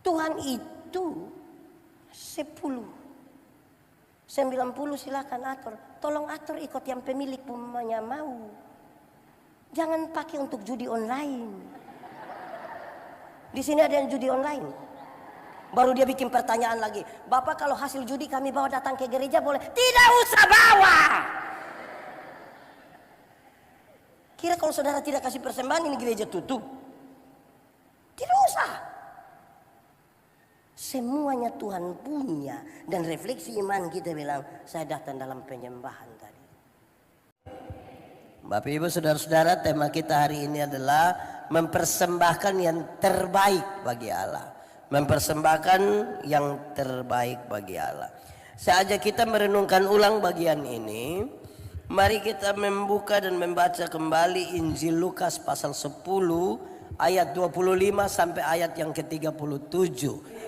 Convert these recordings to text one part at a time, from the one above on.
Tuhan itu 10, 90 silakan atur. Tolong atur ikut yang pemilik punya mau. Jangan pakai untuk judi online. Di sini ada yang judi online. Baru dia bikin pertanyaan lagi. Bapak kalau hasil judi kami bawa datang ke gereja boleh? Tidak usah bawa. Kira kalau saudara tidak kasih persembahan ini gereja tutup? Tidak usah. Semuanya Tuhan punya. Dan refleksi iman kita bilang, saya datang dalam penyembahan tadi. Bapak Ibu Saudara-saudara, tema kita hari ini adalah mempersembahkan yang terbaik bagi Allah. Mempersembahkan yang terbaik bagi Allah. Saya ajak kita merenungkan ulang bagian ini. Mari kita membuka dan membaca kembali Injil Lukas pasal 10 ayat 25 sampai ayat yang ke-37.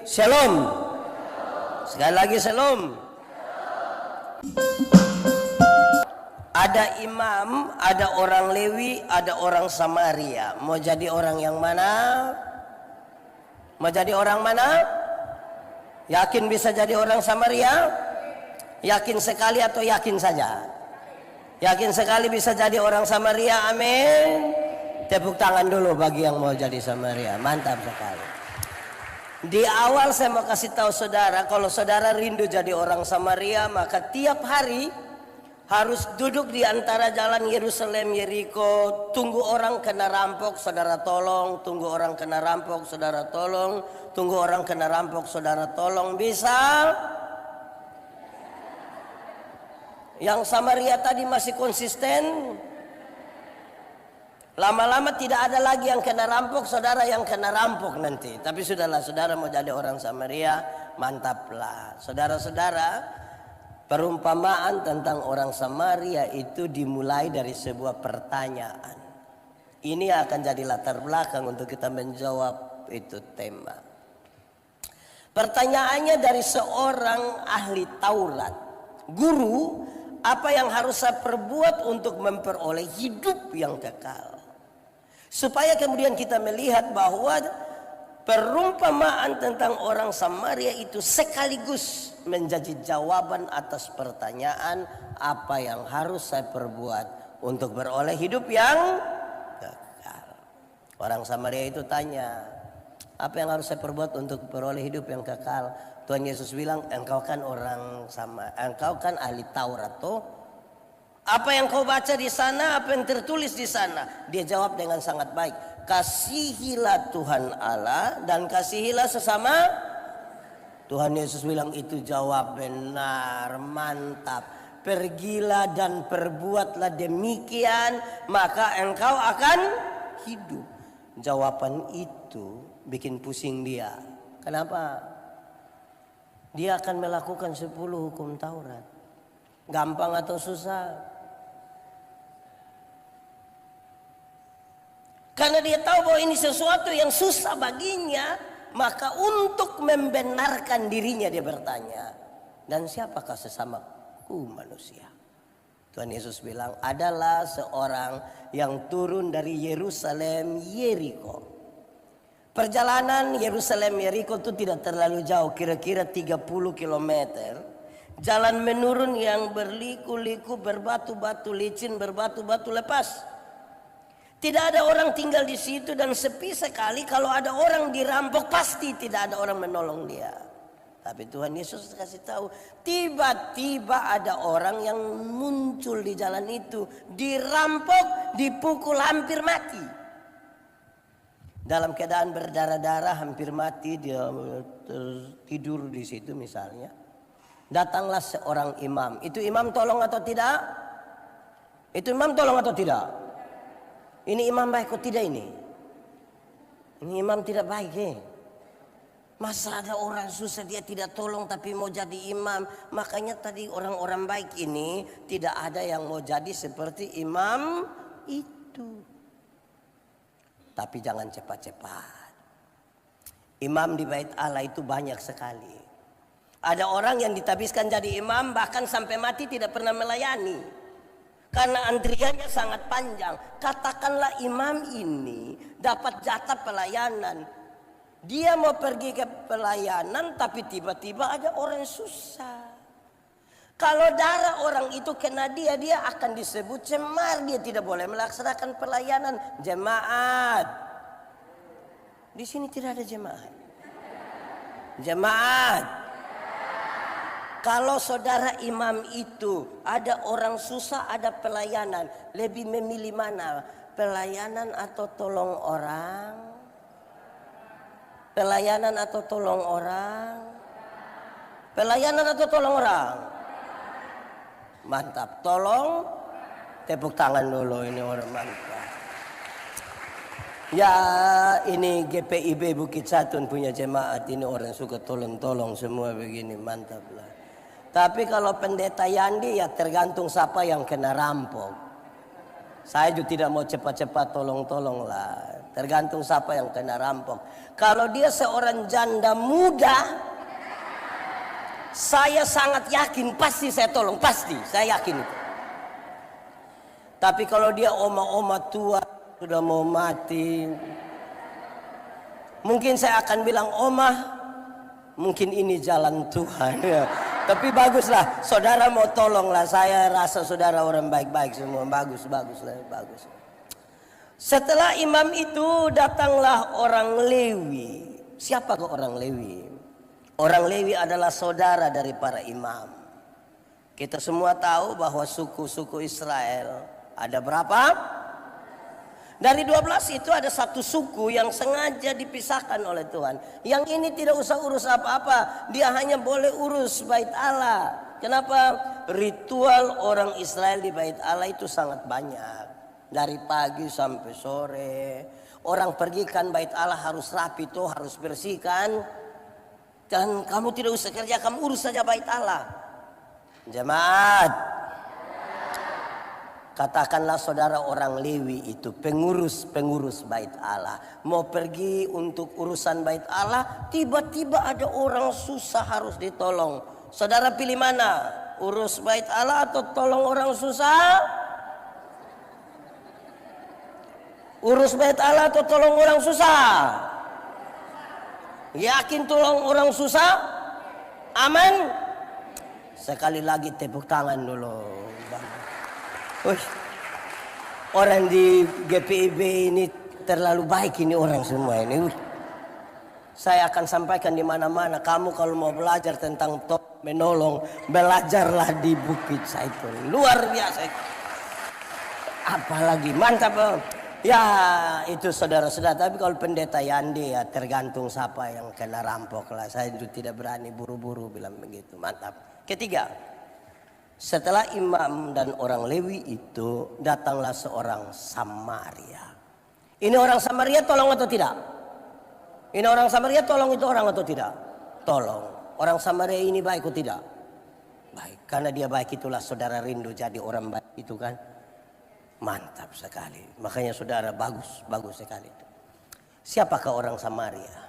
Shalom. Sekali lagi shalom. Ada imam, ada orang Lewi, ada orang Samaria. Mau jadi orang yang mana? Mau jadi orang mana? Yakin bisa jadi orang Samaria? Yakin sekali atau yakin saja? Yakin sekali bisa jadi orang Samaria, amin. Tepuk tangan dulu bagi yang mau jadi Samaria. Mantap sekali. Di awal saya mau kasih tahu saudara, kalau saudara rindu jadi orang Samaria, maka tiap hari harus duduk di antara jalan Yerusalem, Yeriko, tunggu orang kena rampok, saudara tolong, tunggu orang kena rampok, saudara tolong, tunggu orang kena rampok, saudara tolong. Bisa? Yang Samaria tadi masih konsisten. Lama-lama tidak ada lagi yang kena rampok, saudara yang kena rampok nanti. Tapi sudahlah, saudara mau jadi orang Samaria, mantaplah. Saudara-saudara, perumpamaan tentang orang Samaria itu dimulai dari sebuah pertanyaan. Ini akan jadi latar belakang untuk kita menjawab itu tema. Pertanyaannya dari seorang ahli Taurat. Guru, apa yang harus saya perbuat untuk memperoleh hidup yang kekal? Supaya kemudian kita melihat bahwa perumpamaan tentang orang Samaria itu sekaligus menjadi jawaban atas pertanyaan apa yang harus saya perbuat untuk beroleh hidup yang kekal. Orang Samaria itu tanya, apa yang harus saya perbuat untuk beroleh hidup yang kekal? Tuhan Yesus bilang, engkau kan engkau kan ahli Taurat toh? Apa yang kau baca di sana, apa yang tertulis di sana? Dia jawab dengan sangat baik. Kasihilah Tuhan Allah dan kasihilah sesama. Tuhan Yesus bilang itu jawab benar, mantap. Pergilah dan perbuatlah demikian, maka engkau akan hidup. Jawaban itu bikin pusing dia. Kenapa? Dia akan melakukan 10 hukum Taurat. Gampang atau susah? Karena dia tahu bahwa ini sesuatu yang susah baginya, maka untuk membenarkan dirinya dia bertanya, dan siapakah sesamaku manusia? Tuhan Yesus bilang, adalah seorang yang turun dari Yerusalem, Yeriko. Perjalanan Yerusalem, Yeriko itu tidak terlalu jauh, kira-kira 30 km. Jalan menurun yang berliku-liku, berbatu-batu licin, berbatu-batu lepas. Tidak ada orang tinggal di situ dan sepi sekali. Kalau ada orang dirampok pasti tidak ada orang menolong dia. Tapi Tuhan Yesus kasih tahu, tiba-tiba ada orang yang muncul di jalan itu, dirampok, dipukul hampir mati. Dalam keadaan berdarah-darah hampir mati, dia tidur di situ misalnya. Datanglah seorang imam. Itu imam tolong atau tidak? Itu imam tolong atau tidak? Ini imam baik atau tidak ini? Ini imam tidak baik Masa ada orang susah dia tidak tolong tapi mau jadi imam. Makanya tadi orang-orang baik ini tidak ada yang mau jadi seperti imam itu. Tapi jangan cepat-cepat. Imam di bait Allah itu banyak sekali. Ada orang yang ditabiskan jadi imam bahkan sampai mati tidak pernah melayani. Karena antriannya sangat panjang. Katakanlah imam ini dapat jatah pelayanan. Dia mau pergi ke pelayanan tapi tiba-tiba ada orang susah. Kalau darah orang itu kena dia akan disebut cemar. Dia tidak boleh melaksanakan pelayanan. Jemaat. Di sini tidak ada jemaat. Jemaat. Kalau saudara imam itu ada orang susah, ada pelayanan, lebih memilih mana? Pelayanan atau tolong orang? Pelayanan atau tolong orang? Pelayanan atau tolong orang? Mantap. Tolong. Tepuk tangan dulu, ini orang mantap. Ya, ini GPIB Bukit Satun punya jemaat. Ini orang suka tolong-tolong semua begini. Mantap lah. Tapi kalau pendeta Yandi ya tergantung siapa yang kena rampok. Saya juga tidak mau cepat-cepat tolong-tolong lah. Tergantung siapa yang kena rampok. Kalau dia seorang janda muda, saya sangat yakin pasti saya tolong. Pasti, saya yakin itu. Tapi kalau dia oma-oma tua, sudah mau mati, mungkin saya akan bilang, oma, mungkin ini jalan Tuhan. Ya. Tapi baguslah, saudara mau tolonglah. Saya rasa saudara orang baik-baik semua. Bagus lah, bagus. Setelah imam itu datanglah orang Lewi. Siapa ke orang Lewi? Orang Lewi adalah saudara dari para imam. Kita semua tahu bahwa suku-suku Israel ada berapa? Dari 12 itu ada satu suku yang sengaja dipisahkan oleh Tuhan. Yang ini tidak usah urus apa-apa. Dia hanya boleh urus bait Allah. Kenapa? Ritual orang Israel di bait Allah itu sangat banyak. Dari pagi sampai sore. Orang pergikan bait Allah harus rapi tuh, harus bersihkan. Dan kamu tidak usah kerja, kamu urus saja bait Allah. Jemaat. Katakanlah saudara orang Lewi itu pengurus bait Allah. Mau pergi untuk urusan bait Allah, tiba-tiba ada orang susah harus ditolong. Saudara pilih mana? Urus bait Allah atau tolong orang susah? Urus bait Allah atau tolong orang susah? Yakin tolong orang susah? Aman? Sekali lagi tepuk tangan dulu. Orang di GPIB ini terlalu baik ini orang semua ini. Saya akan sampaikan di mana-mana. Kamu kalau mau belajar tentang menolong, belajarlah di Bukit Zaitun. Luar biasa. Apalagi mantap. Ya itu saudara-saudara. Tapi kalau pendeta Yandi ya tergantung siapa yang kena rampok lah. Saya juga tidak berani buru-buru bilang begitu. Mantap. Ketiga. Setelah imam dan orang Lewi itu datanglah seorang Samaria. Ini orang Samaria tolong atau tidak? Ini orang Samaria tolong itu orang atau tidak? Tolong. Orang Samaria ini baik atau tidak? Baik. Karena dia baik itulah saudara rindu jadi orang baik itu kan. Mantap sekali. Makanya saudara bagus sekali. Siapakah orang Samaria?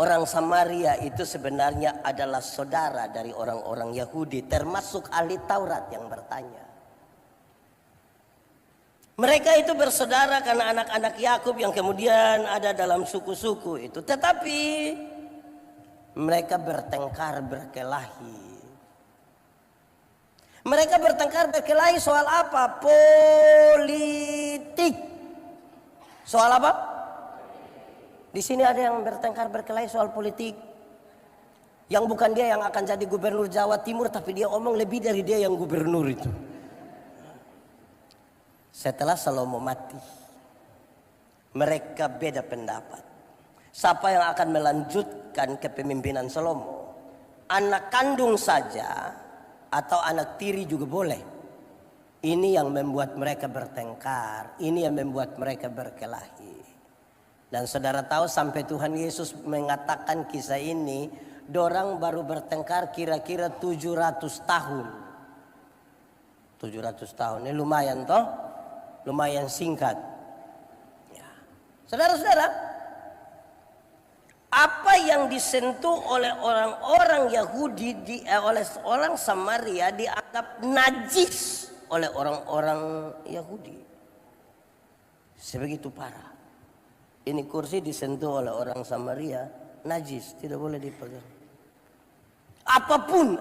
Orang Samaria itu sebenarnya adalah saudara dari orang-orang Yahudi, termasuk ahli Taurat yang bertanya. Mereka itu bersaudara karena anak-anak Yakub yang kemudian ada dalam suku-suku itu. Tetapi mereka bertengkar, berkelahi. Mereka bertengkar, berkelahi soal apa? Politik. Soal apa? Di sini ada yang bertengkar berkelahi soal politik. Yang bukan dia yang akan jadi gubernur Jawa Timur, tapi dia omong lebih dari dia yang gubernur itu. Setelah Salomo mati, mereka beda pendapat. Siapa yang akan melanjutkan kepemimpinan Salomo? Anak kandung saja atau anak tiri juga boleh. Ini yang membuat mereka bertengkar. Ini yang membuat mereka berkelahi. Dan saudara tahu sampai Tuhan Yesus mengatakan kisah ini, dorang baru bertengkar kira-kira 700 tahun. 700 tahun, ini lumayan toh? Lumayan singkat. Ya. Saudara-saudara, apa yang disentuh oleh orang-orang Yahudi, oleh orang Samaria dianggap najis oleh orang-orang Yahudi. Sebegitu parah. Ini kursi disentuh oleh orang Samaria, najis, tidak boleh dipegang. Apapun.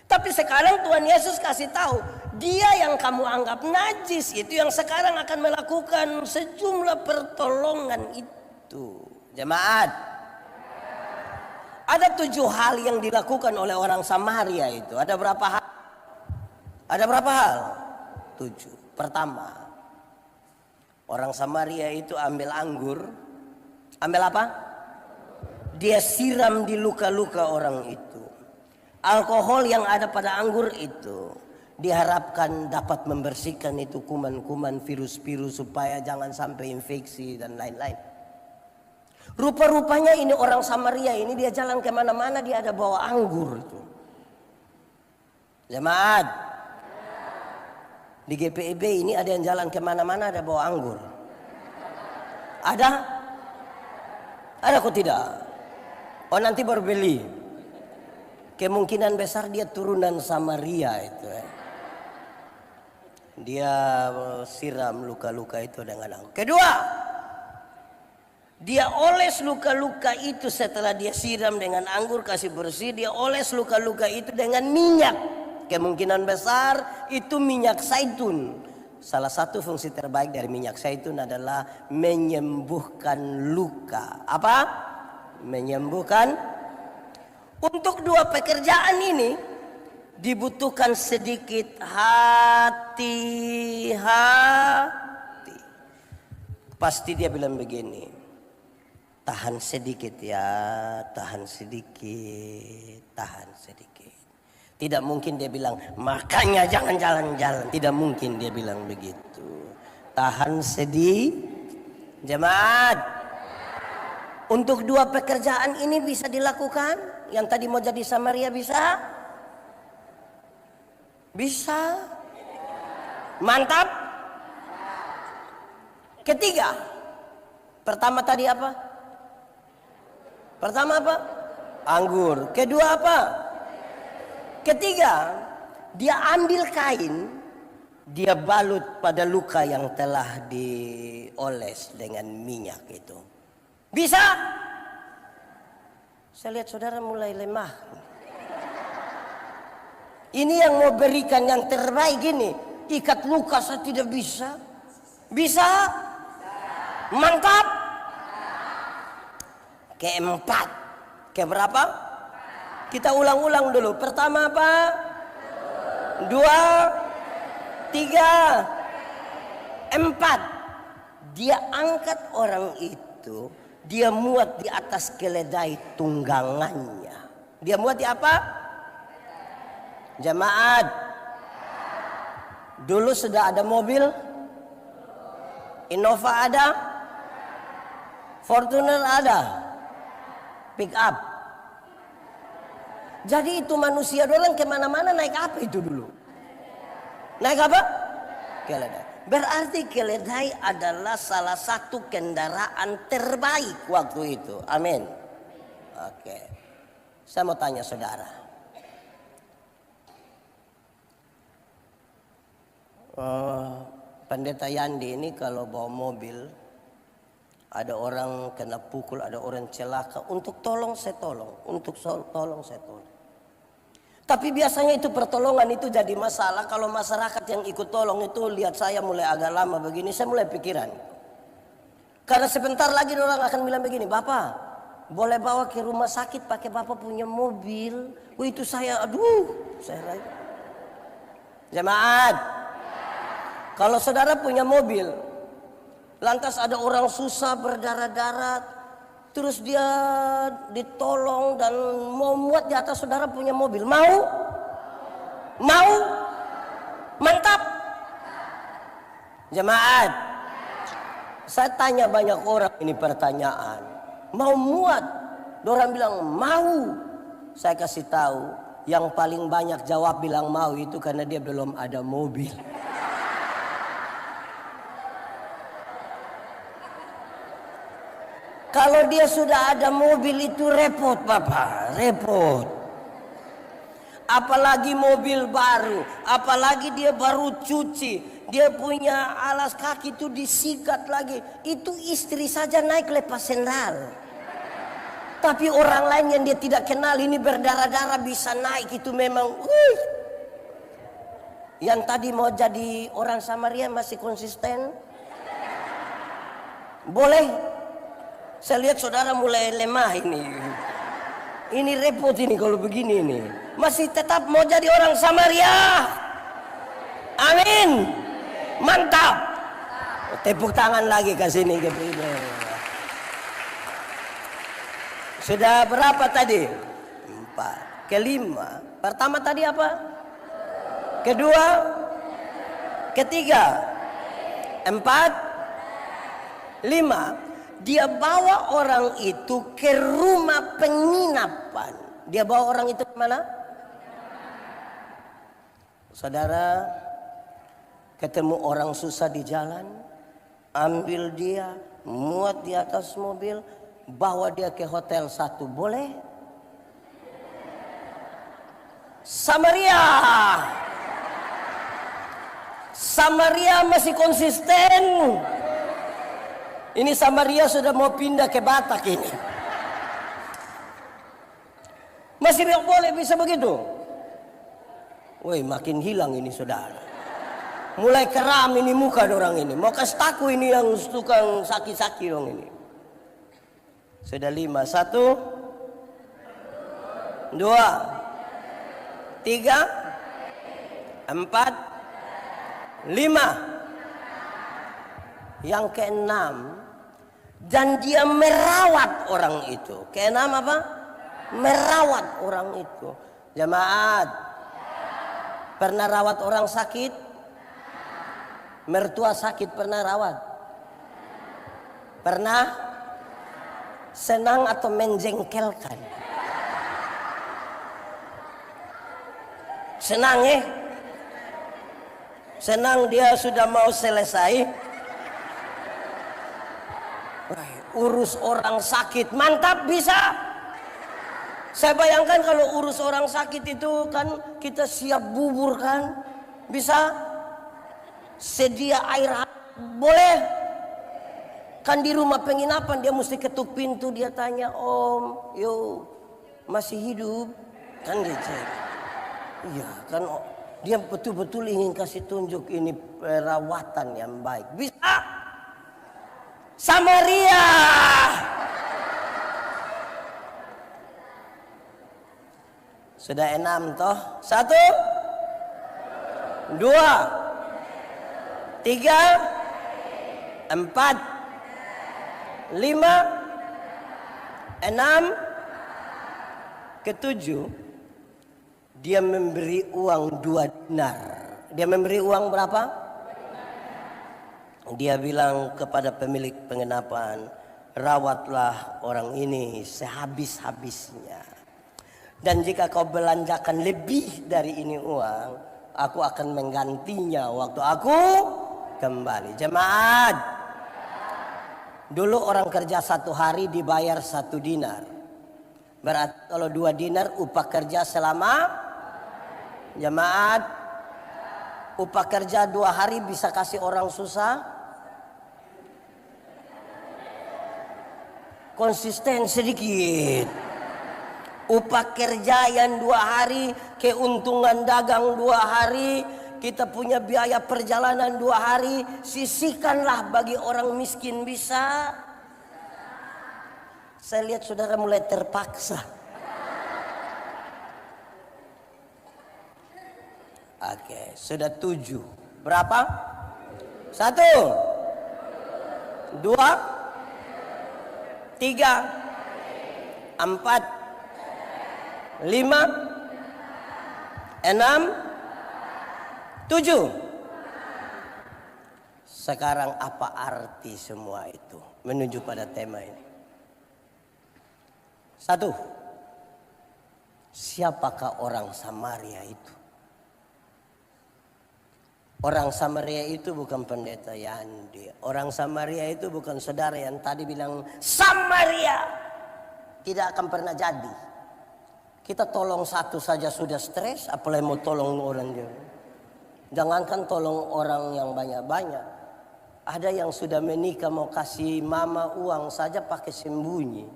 Tapi sekarang Tuhan Yesus kasih tahu, dia yang kamu anggap najis itu yang sekarang akan melakukan sejumlah pertolongan itu. Jemaat, ada 7 hal yang dilakukan oleh orang Samaria itu. Ada berapa hal? 7. Pertama, orang Samaria itu ambil anggur. Ambil apa? Dia siram di luka-luka orang itu. Alkohol yang ada pada anggur itu diharapkan dapat membersihkan itu kuman-kuman, virus-virus supaya jangan sampai infeksi dan lain-lain. Rupa-rupanya ini orang Samaria ini dia jalan kemana-mana dia ada bawa anggur itu. Jemaat, di GPIB ini ada yang jalan kemana-mana ada bawa anggur. Ada? Ada kok tidak? Oh nanti baru beli. Kemungkinan besar dia turunan Samaria itu. Dia siram luka-luka itu dengan anggur. Kedua, dia oles luka-luka itu setelah dia siram dengan anggur kasih bersih. Dia oles luka-luka itu dengan minyak. Kemungkinan besar itu minyak zaitun. Salah satu fungsi terbaik dari minyak zaitun adalah menyembuhkan luka. Apa? Menyembuhkan. Untuk 2 pekerjaan ini dibutuhkan sedikit hati-hati. Pasti dia bilang begini, tahan sedikit ya, tahan sedikit. Tidak mungkin dia bilang, makanya jangan jalan-jalan. Tidak mungkin dia bilang begitu. Tahan sedikit. Jemaat, untuk 2 pekerjaan ini bisa dilakukan. Yang tadi mau jadi Samaria bisa? Bisa. Mantap. Ketiga. Pertama tadi apa? Pertama apa? Anggur. Kedua apa? Ketiga, dia ambil kain, dia balut pada luka yang telah dioles dengan minyak itu. Bisa? Saya lihat saudara mulai lemah. Ini yang mau berikan yang terbaik ini. Ikat luka saya tidak bisa. Bisa? Mantap. Keempat. Keberapa? Kita ulang-ulang dulu. Pertama apa? 2, 3, 4. Dia angkat orang itu. Dia muat di atas keledai tunggangannya. Dia muat di apa? Jemaat. Dulu sudah ada mobil. Innova ada. Fortuner ada. Pick up. Jadi itu manusia orang kemana-mana naik apa itu dulu? Naik apa? Keledai. Berarti keledai adalah salah satu kendaraan terbaik waktu itu. Amin. Oke. Saya mau tanya saudara. Pendeta Yandi ini kalau bawa mobil, ada orang kena pukul, ada orang celaka, untuk tolong saya tolong, untuk tolong saya tolong. Tapi biasanya itu pertolongan itu jadi masalah kalau masyarakat yang ikut tolong itu lihat saya mulai agak lama begini, saya mulai pikiran. Karena sebentar lagi orang akan bilang begini, Bapak boleh bawa ke rumah sakit pakai Bapak punya mobil. Itu saya, saya rayu. Jemaat, kalau saudara punya mobil, lantas ada orang susah berdarah-darah, terus dia ditolong dan mau muat di atas saudara punya mobil. Mau? Mau? Mantap. Jemaat, saya tanya banyak orang ini pertanyaan. Mau muat? Orang bilang mau. Saya kasih tahu, yang paling banyak jawab bilang mau itu karena dia belum ada mobil. Kalau dia sudah ada mobil itu repot Bapak, repot. apalagi mobil baru, apalagi dia baru cuci, dia punya alas kaki itu disikat lagi. Itu istri saja naik lepas sendal. Tapi orang lain yang dia tidak kenal ini berdarah-darah bisa naik, itu memang Yang tadi mau jadi orang Samaria masih konsisten? Boleh? Saya lihat saudara mulai lemah ini. Ini repot ini kalau begini ini. Masih tetap mau jadi orang Samaria? Amin. Mantap. Tepuk tangan lagi ke sini ke Brother. Sudah berapa tadi? 4. Kelima. Pertama tadi apa? Kedua? Ketiga? 4? 5. Dia bawa orang itu ke rumah penginapan. Dia bawa orang itu kemana? Saudara, ketemu orang susah di jalan, ambil dia, muat di atas mobil, bawa dia ke hotel satu, boleh? Samaria. Samaria masih konsisten. Ini Samaria sudah mau pindah ke Batak ini. Masih boleh bisa begitu? Woi, makin hilang ini saudara. Mulai keram ini muka orang ini. Mau kasih taku ini yang tukang sakit-sakit dong ini. Sudah 5. 1, 2, 3, 4, 5. Yang ke-6, dan dia merawat orang itu. Ke-6 apa? Merawat orang itu. Jemaat, pernah rawat orang sakit? Mertua sakit pernah rawat? Pernah? Senang atau menjengkelkan? Senang ya? Senang dia sudah mau selesai. Urus orang sakit, mantap bisa. Saya bayangkan kalau urus orang sakit itu kan kita siap bubur kan. Bisa? Sedia air boleh? Kan di rumah penginapan dia mesti ketuk pintu, dia tanya, "Om, yo masih hidup?" Kan gitu. Iya kan, dia betul-betul ingin kasih tunjuk ini perawatan yang baik. Bisa? Samaria. Sudah 6 toh? 1, 2, 3, 4, 5, 6, ke-7. Dia memberi uang 2 dinar. Dia memberi uang berapa? Dia bilang kepada pemilik penginapan, rawatlah orang ini sehabis-habisnya. Dan jika kau belanjakan lebih dari ini uang, aku akan menggantinya waktu aku kembali. Jemaat, dulu orang kerja 1 hari dibayar 1 dinar. Berarti kalau 2 dinar upah kerja selama, jemaat, upah kerja 2 hari bisa kasih orang susah? Konsisten sedikit. Upah kerja yang 2 hari, keuntungan dagang 2 hari, kita punya biaya perjalanan 2 hari, sisihkanlah bagi orang miskin, bisa? Saya lihat saudara mulai terpaksa. Oke, sudah 7. Berapa? 1, 2, 3, 4, 5, 6, 7. Sekarang apa arti semua itu? Menuju pada tema ini. 1. Siapakah orang Samaria itu? Orang Samaria itu bukan pendeta Yandi. Orang Samaria itu bukan saudara yang tadi bilang Samaria tidak akan pernah jadi. Kita tolong satu saja sudah stres, apalagi mau tolong orang dia. Jangankan tolong orang yang banyak-banyak. Ada yang sudah menikah mau kasih mama uang saja pakai sembunyi.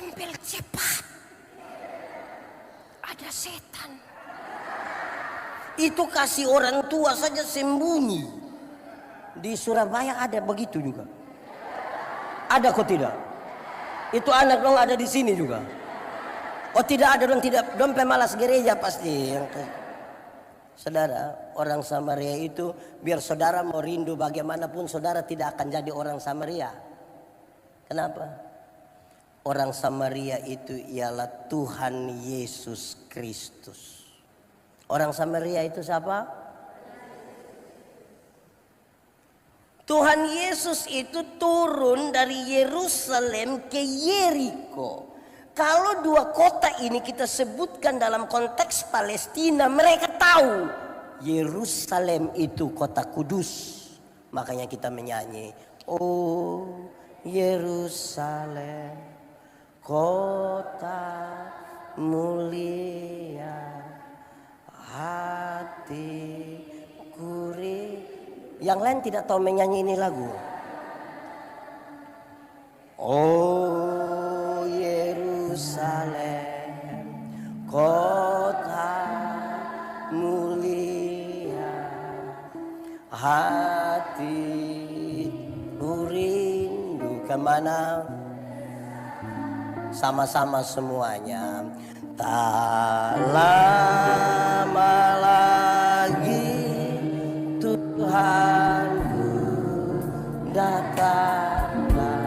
Ambil cepat. Ada setan. Itu kasih orang tua saja sembunyi. Di Surabaya ada begitu juga. Ada kok tidak? Itu anak dong ada di sini juga. Oh tidak ada dong, tidak. Dong pemalas gereja pasti. Saudara, orang Samaria itu biar saudara mau rindu bagaimanapun saudara tidak akan jadi orang Samaria. Kenapa? Orang Samaria itu ialah Tuhan Yesus Kristus. Orang Samaria itu siapa? Tuhan Yesus itu turun dari Yerusalem ke Yeriko. Kalau dua kota ini kita sebutkan dalam konteks Palestina, mereka tahu Yerusalem itu kota kudus. Makanya kita menyanyi, oh Yerusalem, kota mulia, hati gurih. Yang lain tidak tahu menyanyi ini lagu. Oh Yerusalem, kota mulia, hati rindu kemana? Sama-sama semuanya. Tak lama lagi Tuhanku datanglah,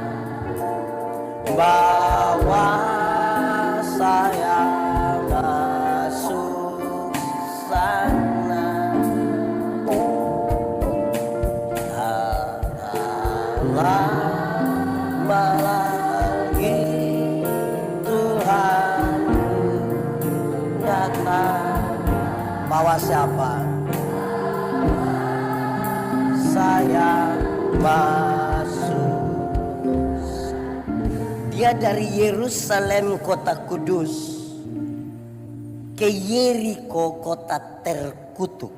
bawa saya masuk sana. Lama lagi Tuhanku datang, bawa siapa? Saya masuk. Dia dari Yerusalem kota kudus ke Yeriko kota terkutuk.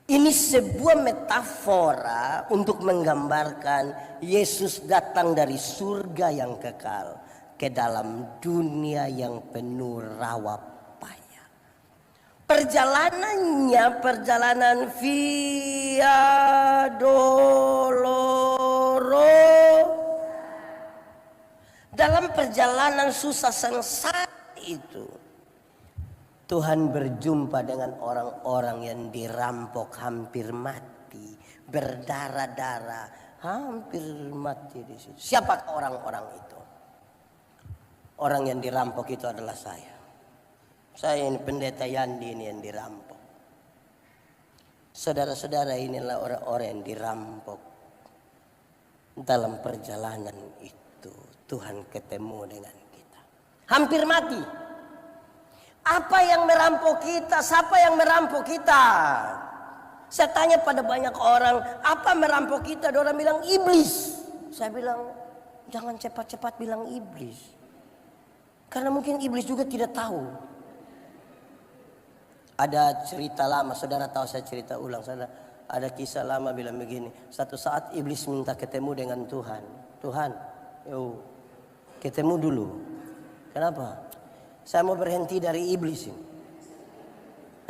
Ini sebuah metafora untuk menggambarkan Yesus datang dari surga yang kekal ke dalam dunia yang penuh rawa payah. Perjalanannya perjalanan Via Doloro. Dalam perjalanan susah sengsara itu, Tuhan berjumpa dengan orang-orang yang dirampok hampir mati, berdarah-darah, hampir mati di situ. Siapa orang-orang itu? Orang yang dirampok itu adalah saya. Saya ini pendeta Yandi ini yang dirampok. Saudara-saudara, inilah orang-orang yang dirampok. Dalam perjalanan itu Tuhan ketemu dengan kita. Hampir mati. Apa yang merampok kita? Siapa yang merampok kita? Saya tanya pada banyak orang, apa merampok kita? Ada orang bilang iblis. Saya bilang, jangan cepat-cepat bilang iblis. Karena mungkin iblis juga tidak tahu. Ada cerita lama, saudara tahu, saya cerita ulang. Ada kisah lama bilang begini. Satu saat iblis minta ketemu dengan Tuhan. Tuhan, yuk ketemu dulu. Kenapa? Saya mau berhenti dari iblis ini.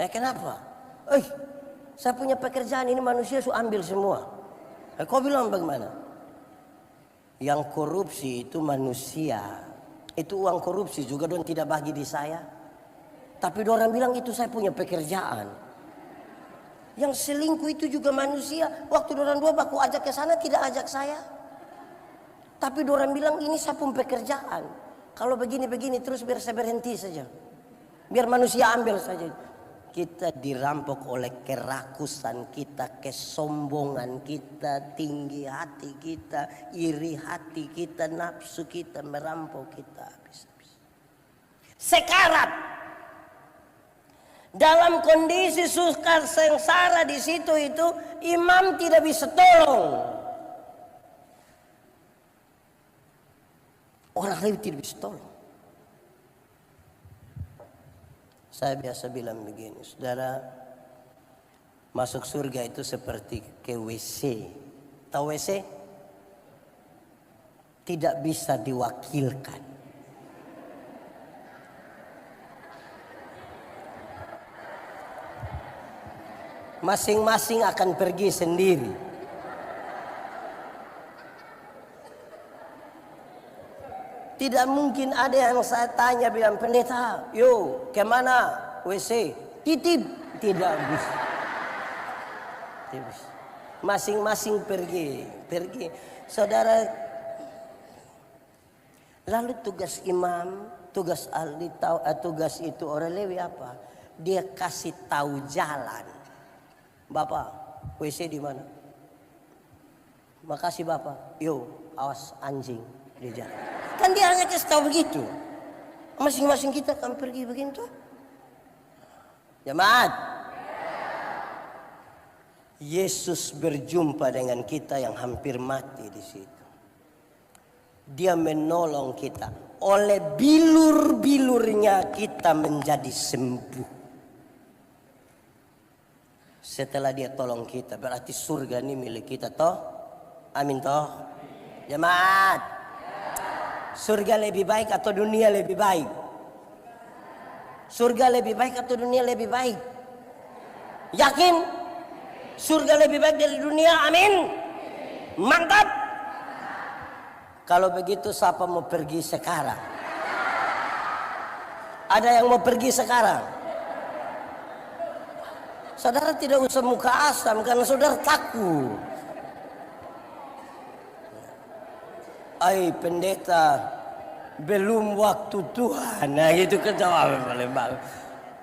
Kenapa? Saya punya pekerjaan ini, manusia su ambil semua. Kau bilang bagaimana? Yang korupsi itu manusia. Itu uang korupsi juga don tidak bagi di saya. Tapi orang bilang itu saya punya pekerjaan. Yang selingkuh itu juga manusia. Waktu orang dua baku ajak ke sana tidak ajak saya. Tapi orang bilang ini saya punya pekerjaan. Kalau begini-begini terus biar saya berhenti saja. Biar manusia ambil saja. Kita dirampok oleh kerakusan kita, kesombongan kita, tinggi hati kita, iri hati kita, nafsu kita merampok kita habis-habis. Sekarat. Dalam kondisi sukar sengsara di situ itu imam tidak bisa tolong. Orang lain tidak bisa tolong. Saya biasa bilang begini, saudara, masuk surga itu seperti ke WC. Tahu WC? Tidak bisa diwakilkan. Masing-masing akan pergi sendiri. Tidak mungkin ada yang saya tanya bilang, pendeta, yo kemana WC? Titip. Tidak bisa. Masing-masing pergi. Saudara, lalu tugas imam, tugas ahli tugas itu orang Lewi apa? Dia kasih tahu jalan. Bapak, WC di mana? Makasih Bapak. Yo, awas anjing di jalan. Kan dia hanya kasih tahu begitu. Masing-masing kita akan pergi begitu. Jemaat. Yesus berjumpa dengan kita yang hampir mati di situ. Dia menolong kita. Oleh bilur-bilurnya kita menjadi sembuh. Setelah dia tolong kita, berarti surga ini milik kita toh? Amin toh? Jemaat. Surga lebih baik atau dunia lebih baik? Surga lebih baik atau dunia lebih baik? Yakin? Surga lebih baik dari dunia? Amin. Mantap. Kalau begitu siapa mau pergi sekarang? Ada yang mau pergi sekarang? Saudara tidak usah muka asam karena saudara takut. Ai pendeta, belum waktu Tuhan. Nah itu kan jawaban paling bagus.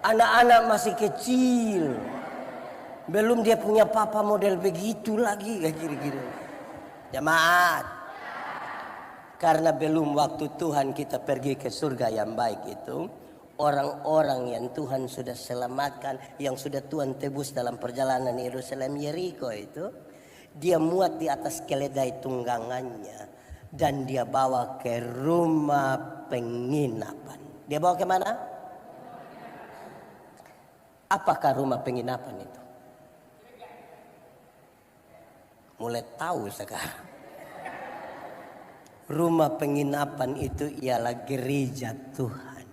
Anak-anak masih kecil, belum dia punya papa model begitu lagi, kayak kira-kira. Jemaat, karena belum waktu Tuhan kita pergi ke surga yang baik itu. Orang-orang yang Tuhan sudah selamatkan, yang sudah Tuhan tebus dalam perjalanan Yerusalem Yeriko itu, dia muat di atas keledai tunggangannya. Dan dia bawa ke rumah penginapan. Dia bawa ke mana? Apakah rumah penginapan itu? Mulai tahu sekarang. Rumah penginapan itu ialah gereja Tuhan.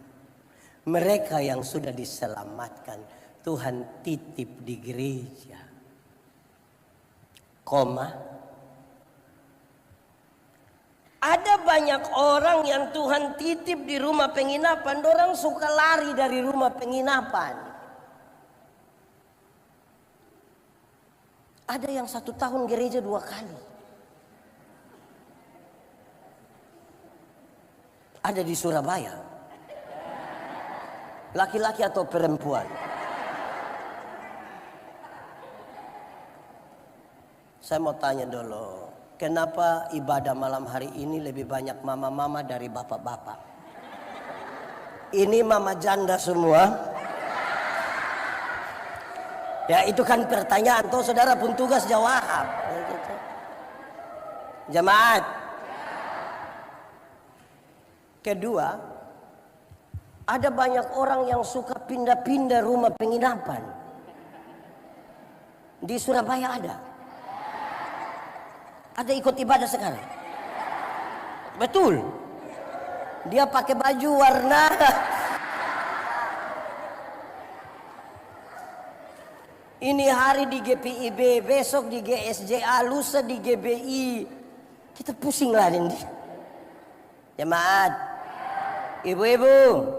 Mereka yang sudah diselamatkan, Tuhan titip di gereja. Ada banyak orang yang Tuhan titip di rumah penginapan. Orang suka lari dari rumah penginapan. Ada yang 1 tahun gereja 2 kali. Ada di Surabaya. Laki-laki atau perempuan? Saya mau tanya dulu. Kenapa ibadah malam hari ini lebih banyak mama-mama dari bapak-bapak? Ini mama janda semua. Ya itu kan pertanyaan. Toh saudara pun tugas jawab. Jemaat. Kedua, ada banyak orang yang suka pindah-pindah rumah penginapan. Di Surabaya ada. Ada ikut ibadah sekarang. Betul. Dia pakai baju warna. Ini hari di GPIB, besok di GSJA, lusa di GBI. Kita pusing lah ini. Jemaat. Ibu-ibu.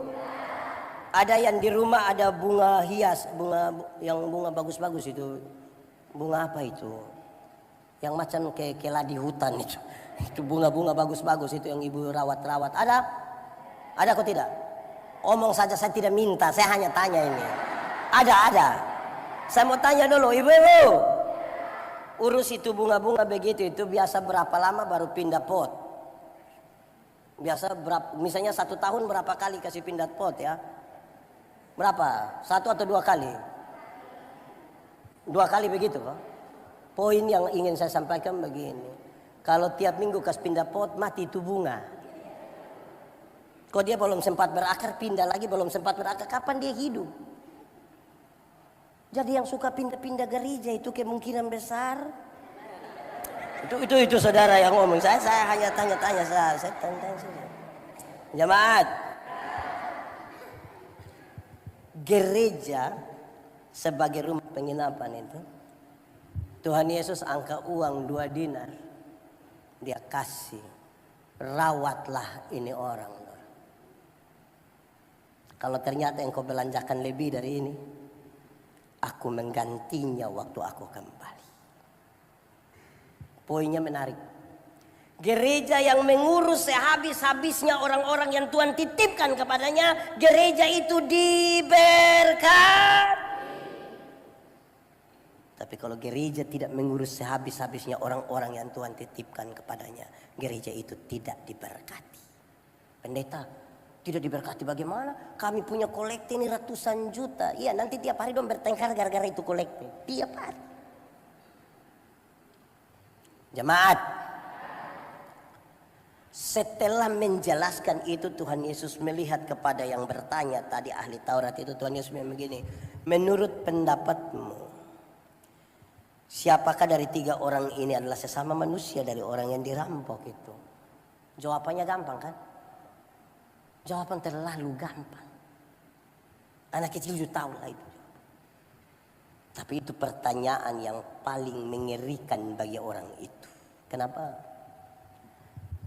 Ada yang di rumah ada bunga hias, bunga bagus-bagus itu. Bunga apa itu? Yang macam kayak keladi hutan itu. Itu bunga-bunga bagus-bagus itu yang ibu rawat-rawat. Ada? Ada kok tidak? Omong saja saya tidak minta, saya hanya tanya ini. Ada. Saya mau tanya dulu, ibu-ibu. Urus itu bunga-bunga begitu itu biasa berapa lama baru pindah pot? Biasa berapa, misalnya 1 tahun berapa kali kasih pindah pot ya? Berapa? 1 atau 2 kali? 2 kali begitu kok? Poin yang ingin saya sampaikan begini. Kalau tiap minggu kasih pindah pot, mati itu bunga. Kok dia belum sempat berakar, pindah lagi, belum sempat berakar, kapan dia hidup? Jadi yang suka pindah-pindah gereja itu kemungkinan besar. Itu saudara yang ngomong. Saya hanya tanya-tanya, saya tanya saja. Jemaat, gereja sebagai rumah penginapan itu, Tuhan Yesus angka uang 2 dinar, dia kasih, rawatlah ini orang. Kalau ternyata engkau belanjakan lebih dari ini, aku menggantinya waktu aku kembali. Poinnya menarik. Gereja yang mengurus sehabis-habisnya orang-orang yang Tuhan titipkan kepadanya, gereja itu diberkati. Tapi kalau gereja tidak mengurus sehabis-habisnya orang-orang yang Tuhan titipkan kepadanya, gereja itu tidak diberkati. Pendeta, tidak diberkati bagaimana? Kami punya kolekte ini ratusan juta. Iya, nanti tiap hari dong bertengkar gara-gara itu kolekte. Tiap hari. Jemaat, setelah menjelaskan itu, Tuhan Yesus melihat kepada yang bertanya tadi, ahli Taurat itu. Tuhan Yesus bilang begini, menurut pendapatmu, siapakah dari 3 orang ini adalah sesama manusia dari orang yang dirampok itu? Jawabannya gampang kan? Jawaban terlalu gampang. Anak kecil juga tahu lah itu. Tapi itu pertanyaan yang paling mengerikan bagi orang itu. Kenapa?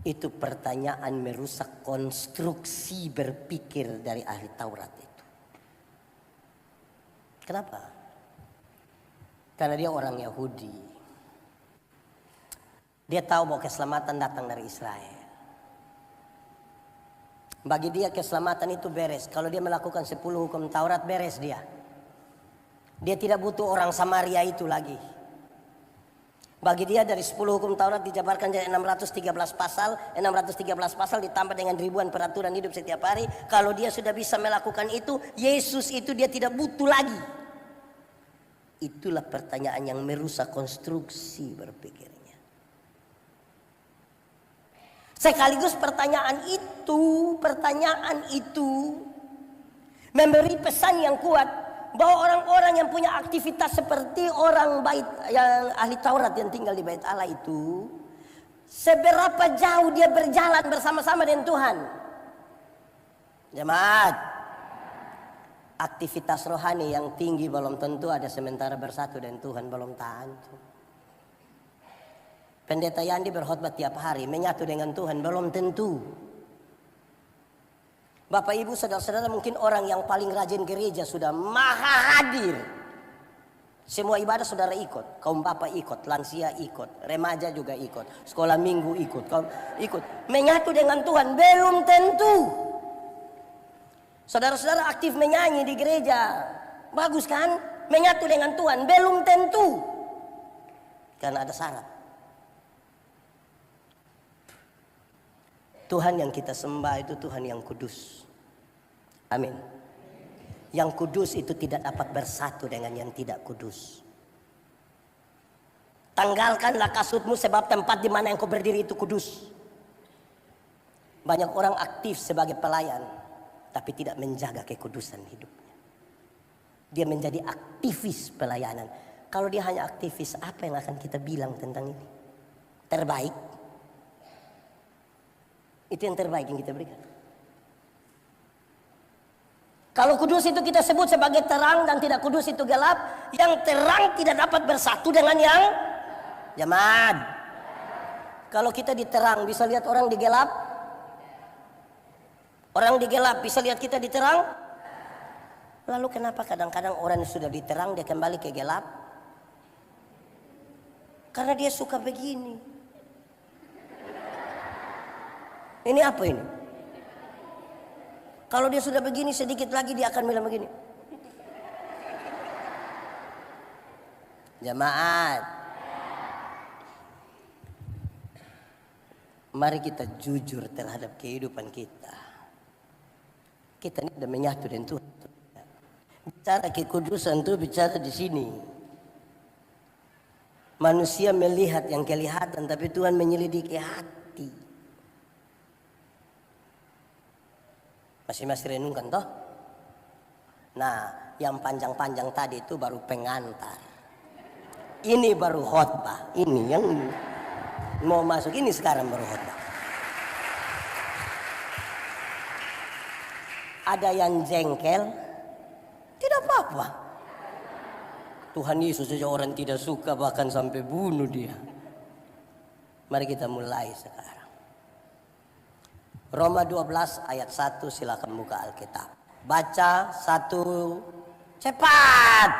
Itu pertanyaan merusak konstruksi berpikir dari ahli Taurat itu. Kenapa? Karena dia orang Yahudi. Dia tahu bahwa keselamatan datang dari Israel. Bagi dia keselamatan itu beres. Kalau dia melakukan 10 hukum Taurat, beres dia. Dia tidak butuh orang Samaria itu lagi. Bagi dia dari 10 hukum Taurat dijabarkan jadi 613 pasal. 613 pasal ditambah dengan ribuan peraturan hidup setiap hari. Kalau dia sudah bisa melakukan itu, Yesus itu dia tidak butuh lagi. Itulah pertanyaan yang merusak konstruksi berpikirnya. Sekaligus pertanyaan itu memberi pesan yang kuat bahwa orang-orang yang punya aktivitas seperti orang bait yang ahli Taurat yang tinggal di bait Allah itu, seberapa jauh dia berjalan bersama-sama dengan Tuhan. Jemaat, aktivitas rohani yang tinggi belum tentu ada sementara bersatu dengan Tuhan, belum tentu. Pendeta Yandi berkhotbah tiap hari, menyatu dengan Tuhan, belum tentu. Bapak Ibu saudara-saudara, mungkin orang yang paling rajin gereja sudah maha hadir. Semua ibadah saudara ikut, kaum bapak ikut, lansia ikut, remaja juga ikut, sekolah minggu ikut, kaum ikut. Menyatu dengan Tuhan belum tentu. Saudara-saudara aktif menyanyi di gereja, bagus kan? Menyatu dengan Tuhan belum tentu. Karena ada syarat. Tuhan yang kita sembah itu Tuhan yang kudus. Amin. Yang kudus itu tidak dapat bersatu dengan yang tidak kudus. Tanggalkanlah kasutmu sebab tempat di mana engkau berdiri itu kudus. Banyak orang aktif sebagai pelayan, tapi tidak menjaga kekudusan hidupnya. Dia menjadi aktivis pelayanan. Kalau dia hanya aktivis, apa yang akan kita bilang tentang ini? Terbaik. Itu yang terbaik yang kita berikan. Kalau kudus itu kita sebut sebagai terang dan tidak kudus itu gelap. Yang terang tidak dapat bersatu dengan yang jemaat. Kalau kita di terang bisa lihat orang di gelap. Orang di gelap bisa lihat kita di terang. Lalu kenapa kadang-kadang orang yang sudah di terang dia kembali ke gelap? Karena dia suka begini. Ini apa ini? Kalau dia sudah begini sedikit lagi dia akan bilang begini. Jemaat, mari kita jujur terhadap kehidupan kita. Kita ini sudah menyatu dengan Tuhan. Bicara kekudusan itu bicara di sini. Manusia melihat yang kelihatan, tapi Tuhan menyelidiki hati. Masih renungkan toh? Nah, yang panjang-panjang tadi itu baru pengantar. Ini baru khotbah. Ini yang mau masuk ini sekarang baru khotbah. Ada yang jengkel? Tidak apa-apa. Tuhan Yesus saja orang tidak suka bahkan sampai bunuh dia. Mari kita mulai sekarang. Roma 12 ayat 1, silakan buka Alkitab. Baca 1, cepat.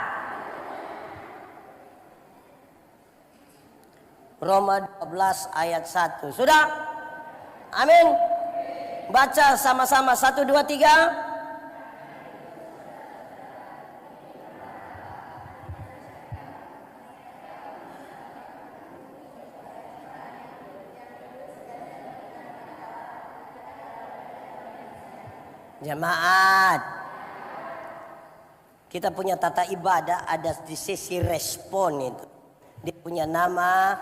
Roma 12 ayat 1. Sudah? Amin. Baca sama-sama 1, 2, 3. Jemaat, kita punya tata ibadah ada di sisi respon itu. Dia punya nama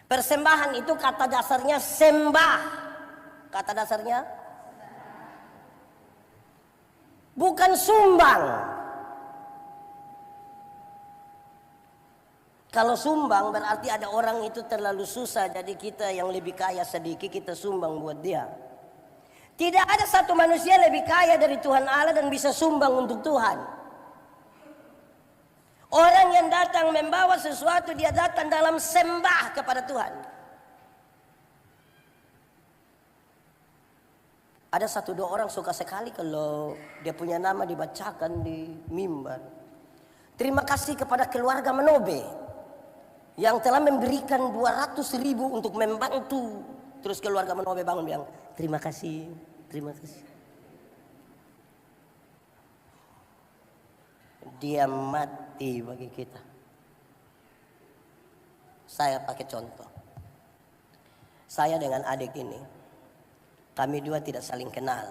persembahan itu kata dasarnya sembah. Kata dasarnya bukan sumbang. Kalau sumbang berarti ada orang itu terlalu susah, jadi kita yang lebih kaya sedikit kita sumbang buat dia. Tidak ada satu manusia lebih kaya dari Tuhan Allah dan bisa sumbang untuk Tuhan. Orang yang datang membawa sesuatu, dia datang dalam sembah kepada Tuhan. Ada 1-2 orang suka sekali kalau dia punya nama dibacakan di mimbar. Terima kasih kepada keluarga Menobe yang telah memberikan 200.000 untuk membantu. Terus keluarga Menobe bangun bilang, terima kasih, terima kasih. Dia mati bagi kita. Saya pakai contoh. Saya dengan adik ini, kami dua tidak saling kenal.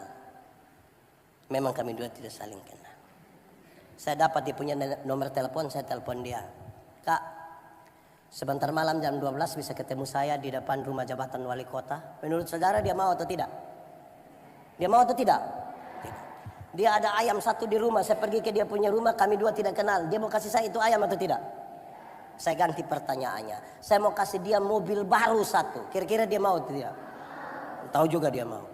Memang kami dua tidak saling kenal. Saya dapat dia punya nomor telepon, saya telepon dia. Kak, sebentar malam jam 12 bisa ketemu saya di depan rumah jabatan wali kota. Menurut saudara dia mau atau tidak? Dia mau atau tidak? Tidak. Dia ada ayam 1 di rumah. Saya pergi ke dia punya rumah. Kami dua tidak kenal. Dia mau kasih saya itu ayam atau tidak? Saya ganti pertanyaannya. Saya mau kasih dia mobil baru 1. Kira-kira dia mau atau tidak? Tahu juga dia mau.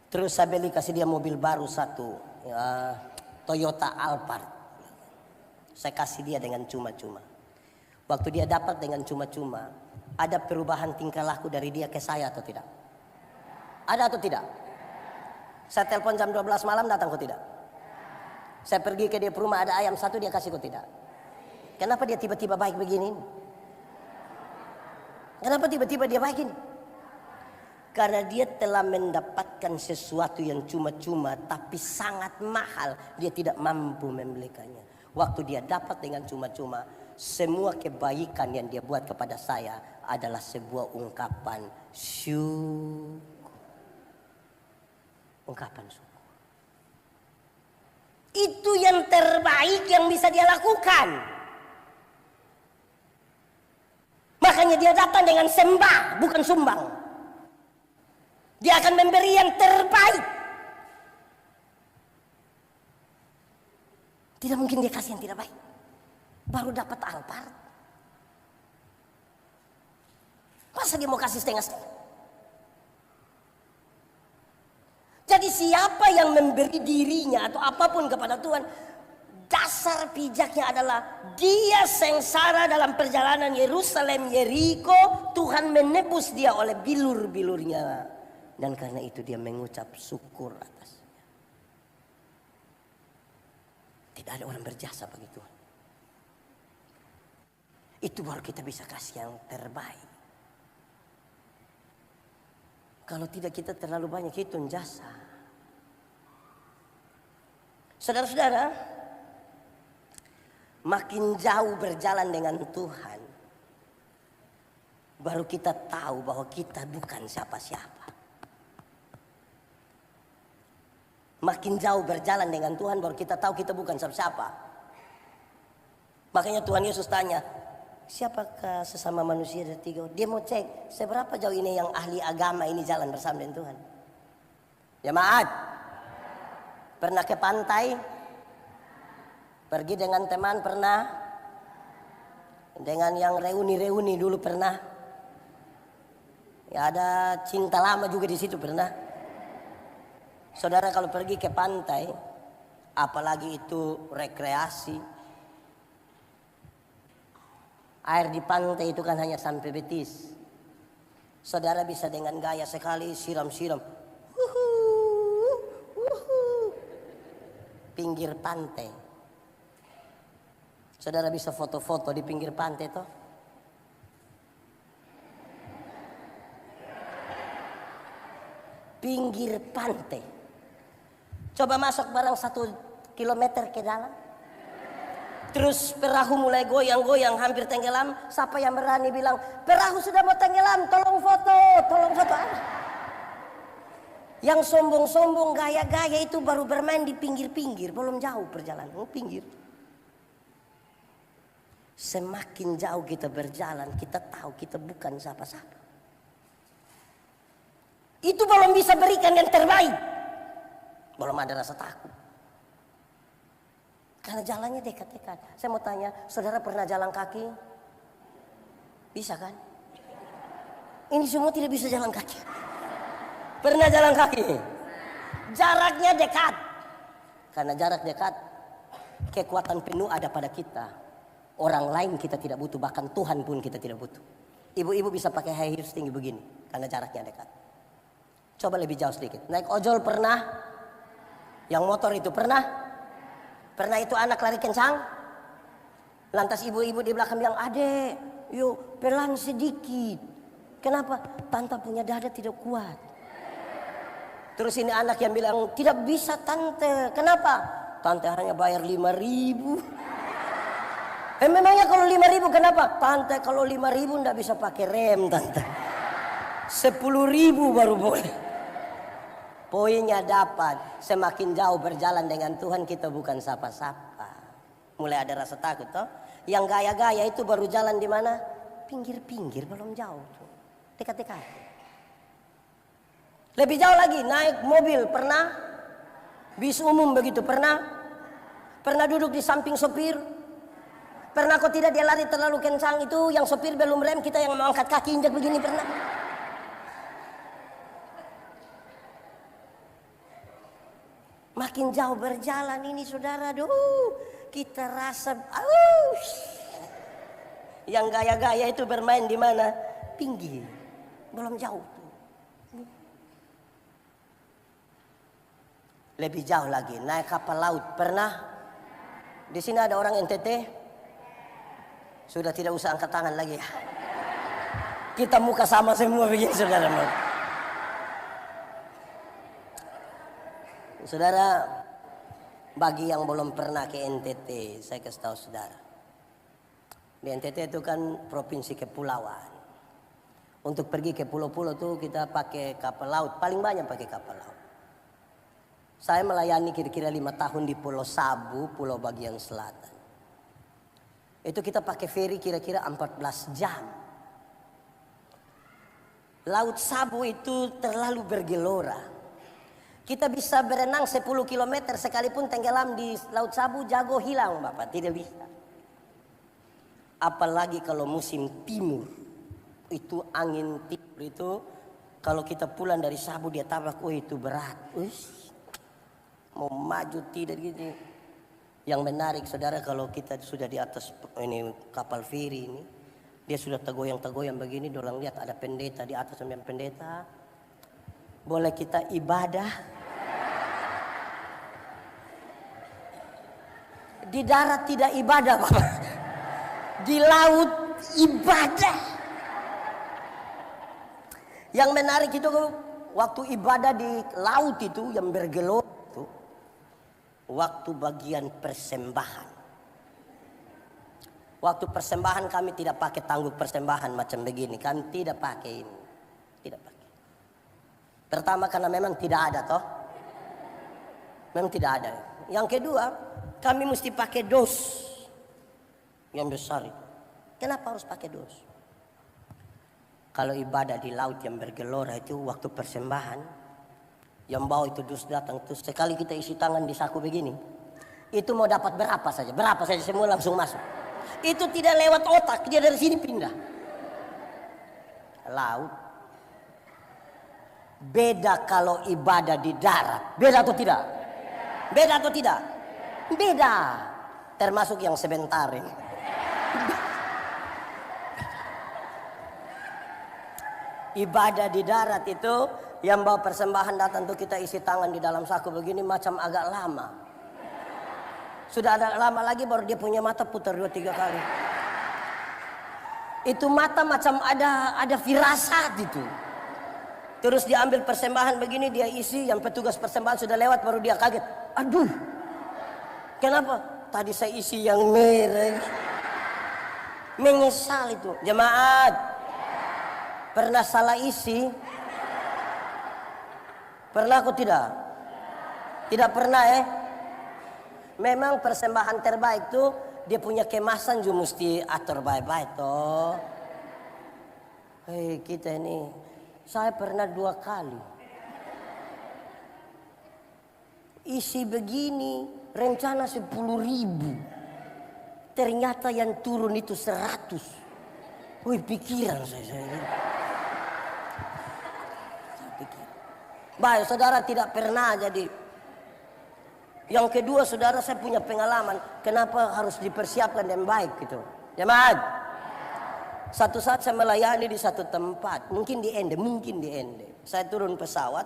Terus saya beli kasih dia mobil baru 1. Ya, Toyota Alphard. Saya kasih dia dengan cuma-cuma. Waktu dia dapat dengan cuma-cuma, ada perubahan tingkah laku dari dia ke saya atau tidak? Ada atau tidak? Saya telepon jam 12 malam datang kok tidak? Saya pergi ke dia rumah ada ayam 1 dia kasih kok tidak? Kenapa dia tiba-tiba baik begini? Kenapa tiba-tiba dia baik ini? Karena dia telah mendapatkan sesuatu yang cuma-cuma tapi sangat mahal. Dia tidak mampu membelikannya. Waktu dia dapat dengan cuma-cuma, semua kebaikan yang dia buat kepada saya adalah sebuah ungkapan syukur. Ungkapan syukur. Itu yang terbaik yang bisa dia lakukan. Makanya dia datang dengan sembah, bukan sumbang. Dia akan memberi yang terbaik. Tidak mungkin dia kasih yang tidak baik. Baru dapat Alphard. Masa dia mau kasih setengah-setengah? Jadi siapa yang memberi dirinya atau apapun kepada Tuhan, dasar pijaknya adalah dia sengsara dalam perjalanan Yerusalem Yeriko. Tuhan menebus dia oleh bilur-bilurnya. Dan karena itu dia mengucap syukur atasnya. Tidak ada orang berjasa bagi Tuhan. Itu baru kita bisa kasih yang terbaik. Kalau tidak kita terlalu banyak hitung jasa. Saudara-saudara, makin jauh berjalan dengan Tuhan, baru kita tahu bahwa kita bukan siapa-siapa. Makin jauh berjalan dengan Tuhan, baru kita tahu kita bukan siapa-siapa. Makanya Tuhan Yesus tanya, Siapakah sesama manusia dari tiga? Dia mau cek seberapa jauh ini yang ahli agama ini jalan bersama dengan Tuhan. Jemaat, pernah ke pantai? Pergi dengan teman pernah? Dengan yang reuni-reuni dulu pernah? Ya ada cinta lama juga di situ pernah? Saudara kalau pergi ke pantai, apalagi itu rekreasi, air di pantai itu kan hanya sampai betis. Saudara bisa dengan gaya sekali siram-siram. Pinggir pantai. Saudara bisa foto-foto di pinggir pantai toh? Pinggir pantai. Coba masuk barang 1 kilometer ke dalam. Terus perahu mulai goyang-goyang hampir tenggelam. Siapa yang berani bilang perahu sudah mau tenggelam, tolong foto, tolong foto. Yang sombong-sombong gaya-gaya itu baru bermain di pinggir-pinggir, belum jauh perjalanan, pinggir. Semakin jauh kita berjalan, kita tahu kita bukan siapa-siapa. Itu belum bisa berikan yang terbaik. Belum ada rasa takut. Karena jalannya dekat-dekat. Saya mau tanya, saudara pernah jalan kaki? Bisa kan? Ini semua tidak bisa jalan kaki. Pernah jalan kaki? Jaraknya dekat. Karena jarak dekat, kekuatan penuh ada pada kita. Orang lain kita tidak butuh, bahkan Tuhan pun kita tidak butuh. Ibu-ibu bisa pakai high heels tinggi begini, karena jaraknya dekat. Coba lebih jauh sedikit. Naik ojol pernah? Yang motor itu pernah? Pernah itu anak lari kencang? Lantas ibu-ibu di belakang bilang, adek, yuk pelan sedikit. Kenapa? Tante punya dada tidak kuat. Terus ini anak yang bilang, tidak bisa tante. Kenapa? Tante hanya bayar 5.000. Memangnya kalau 5.000 kenapa? Tante kalau 5.000 ndak bisa pakai rem tante. 10.000 baru boleh. Poinnya dapat, semakin jauh berjalan dengan Tuhan kita bukan siapa-siapa. Mulai ada rasa takut toh. Yang gaya-gaya itu baru jalan di mana? Pinggir-pinggir, belum jauh tuh. Dekat-dekat. Lebih jauh lagi naik mobil pernah? Bis umum begitu pernah? Pernah duduk di samping sopir? Pernah kok tidak dia lari terlalu kencang itu yang sopir belum rem kita yang mengangkat kaki injak begini pernah? Makin jauh berjalan ini saudara, kita rasa, yang gaya-gaya itu bermain di mana? Pinggir, belum jauh. Lebih jauh lagi, naik kapal laut pernah? Di sini ada orang NTT? Sudah tidak usah angkat tangan lagi ya. Kita muka sama semua begini saudara. Saudara, bagi yang belum pernah ke NTT, saya kasih tahu saudara. Di NTT itu kan provinsi kepulauan. Untuk pergi ke pulau-pulau tuh kita pakai kapal laut, paling banyak pakai kapal laut. Saya melayani kira-kira 5 tahun di Pulau Sabu, pulau bagian selatan. Itu kita pakai feri kira-kira 14 jam. Laut Sabu itu terlalu bergelora. Kita bisa berenang 10 km sekalipun tenggelam di Laut Sabu, jago hilang Bapak, tidak bisa. Apalagi kalau musim timur, itu angin timur itu, kalau kita pulang dari Sabu dia tabrak, itu berat. Mau maju tidak gitu. Yang menarik saudara kalau kita sudah di atas ini kapal feri ini, dia sudah tergoyang-tergoyang begini, dorang lihat ada pendeta di atas sampai pendeta. Boleh kita ibadah. Di darat tidak ibadah Bapak. Di laut ibadah. Yang menarik itu waktu ibadah di laut itu yang bergelora itu waktu bagian persembahan. Waktu persembahan kami tidak pakai tangguk persembahan macam begini, kami tidak pakai ini. Tidak pakai. Pertama karena memang tidak ada toh. Memang tidak ada. Yang kedua, kami mesti pakai dos yang besar itu. Kenapa harus pakai dus? Kalau ibadah di laut yang bergelora itu waktu persembahan, yang bawa itu dus datang, terus sekali kita isi tangan di saku begini, itu mau dapat berapa saja semua langsung masuk. Itu tidak lewat otak, dia dari sini pindah. Laut. Beda kalau ibadah di darat. Beda atau tidak? Beda atau tidak? Beda. Termasuk yang sebentar ini. Ibadah di darat itu yang bawa persembahan datang tuh kita isi tangan di dalam saku begini macam agak lama. Sudah ada lama lagi baru dia punya mata putar 2-3 kali. Itu mata macam ada firasat itu. Terus dia ambil persembahan begini dia isi, yang petugas persembahan sudah lewat baru dia kaget. Aduh. Kenapa? Tadi saya isi yang merah. Menyesal itu. Jemaat. Pernah salah isi? Pernah aku tidak? Tidak pernah Memang persembahan terbaik tuh dia punya kemasan juga mesti atur baik-baik toh. Hei kita ini, saya pernah 2 kali isi begini rencana 10.000, ternyata yang turun itu 100. Wih pikiran saya pikir. Baik saudara tidak pernah jadi. Yang kedua saudara saya punya pengalaman. Kenapa harus dipersiapkan dengan baik gitu. Jemaat. Satu saat saya melayani di satu tempat. Mungkin di Ende. Saya turun pesawat.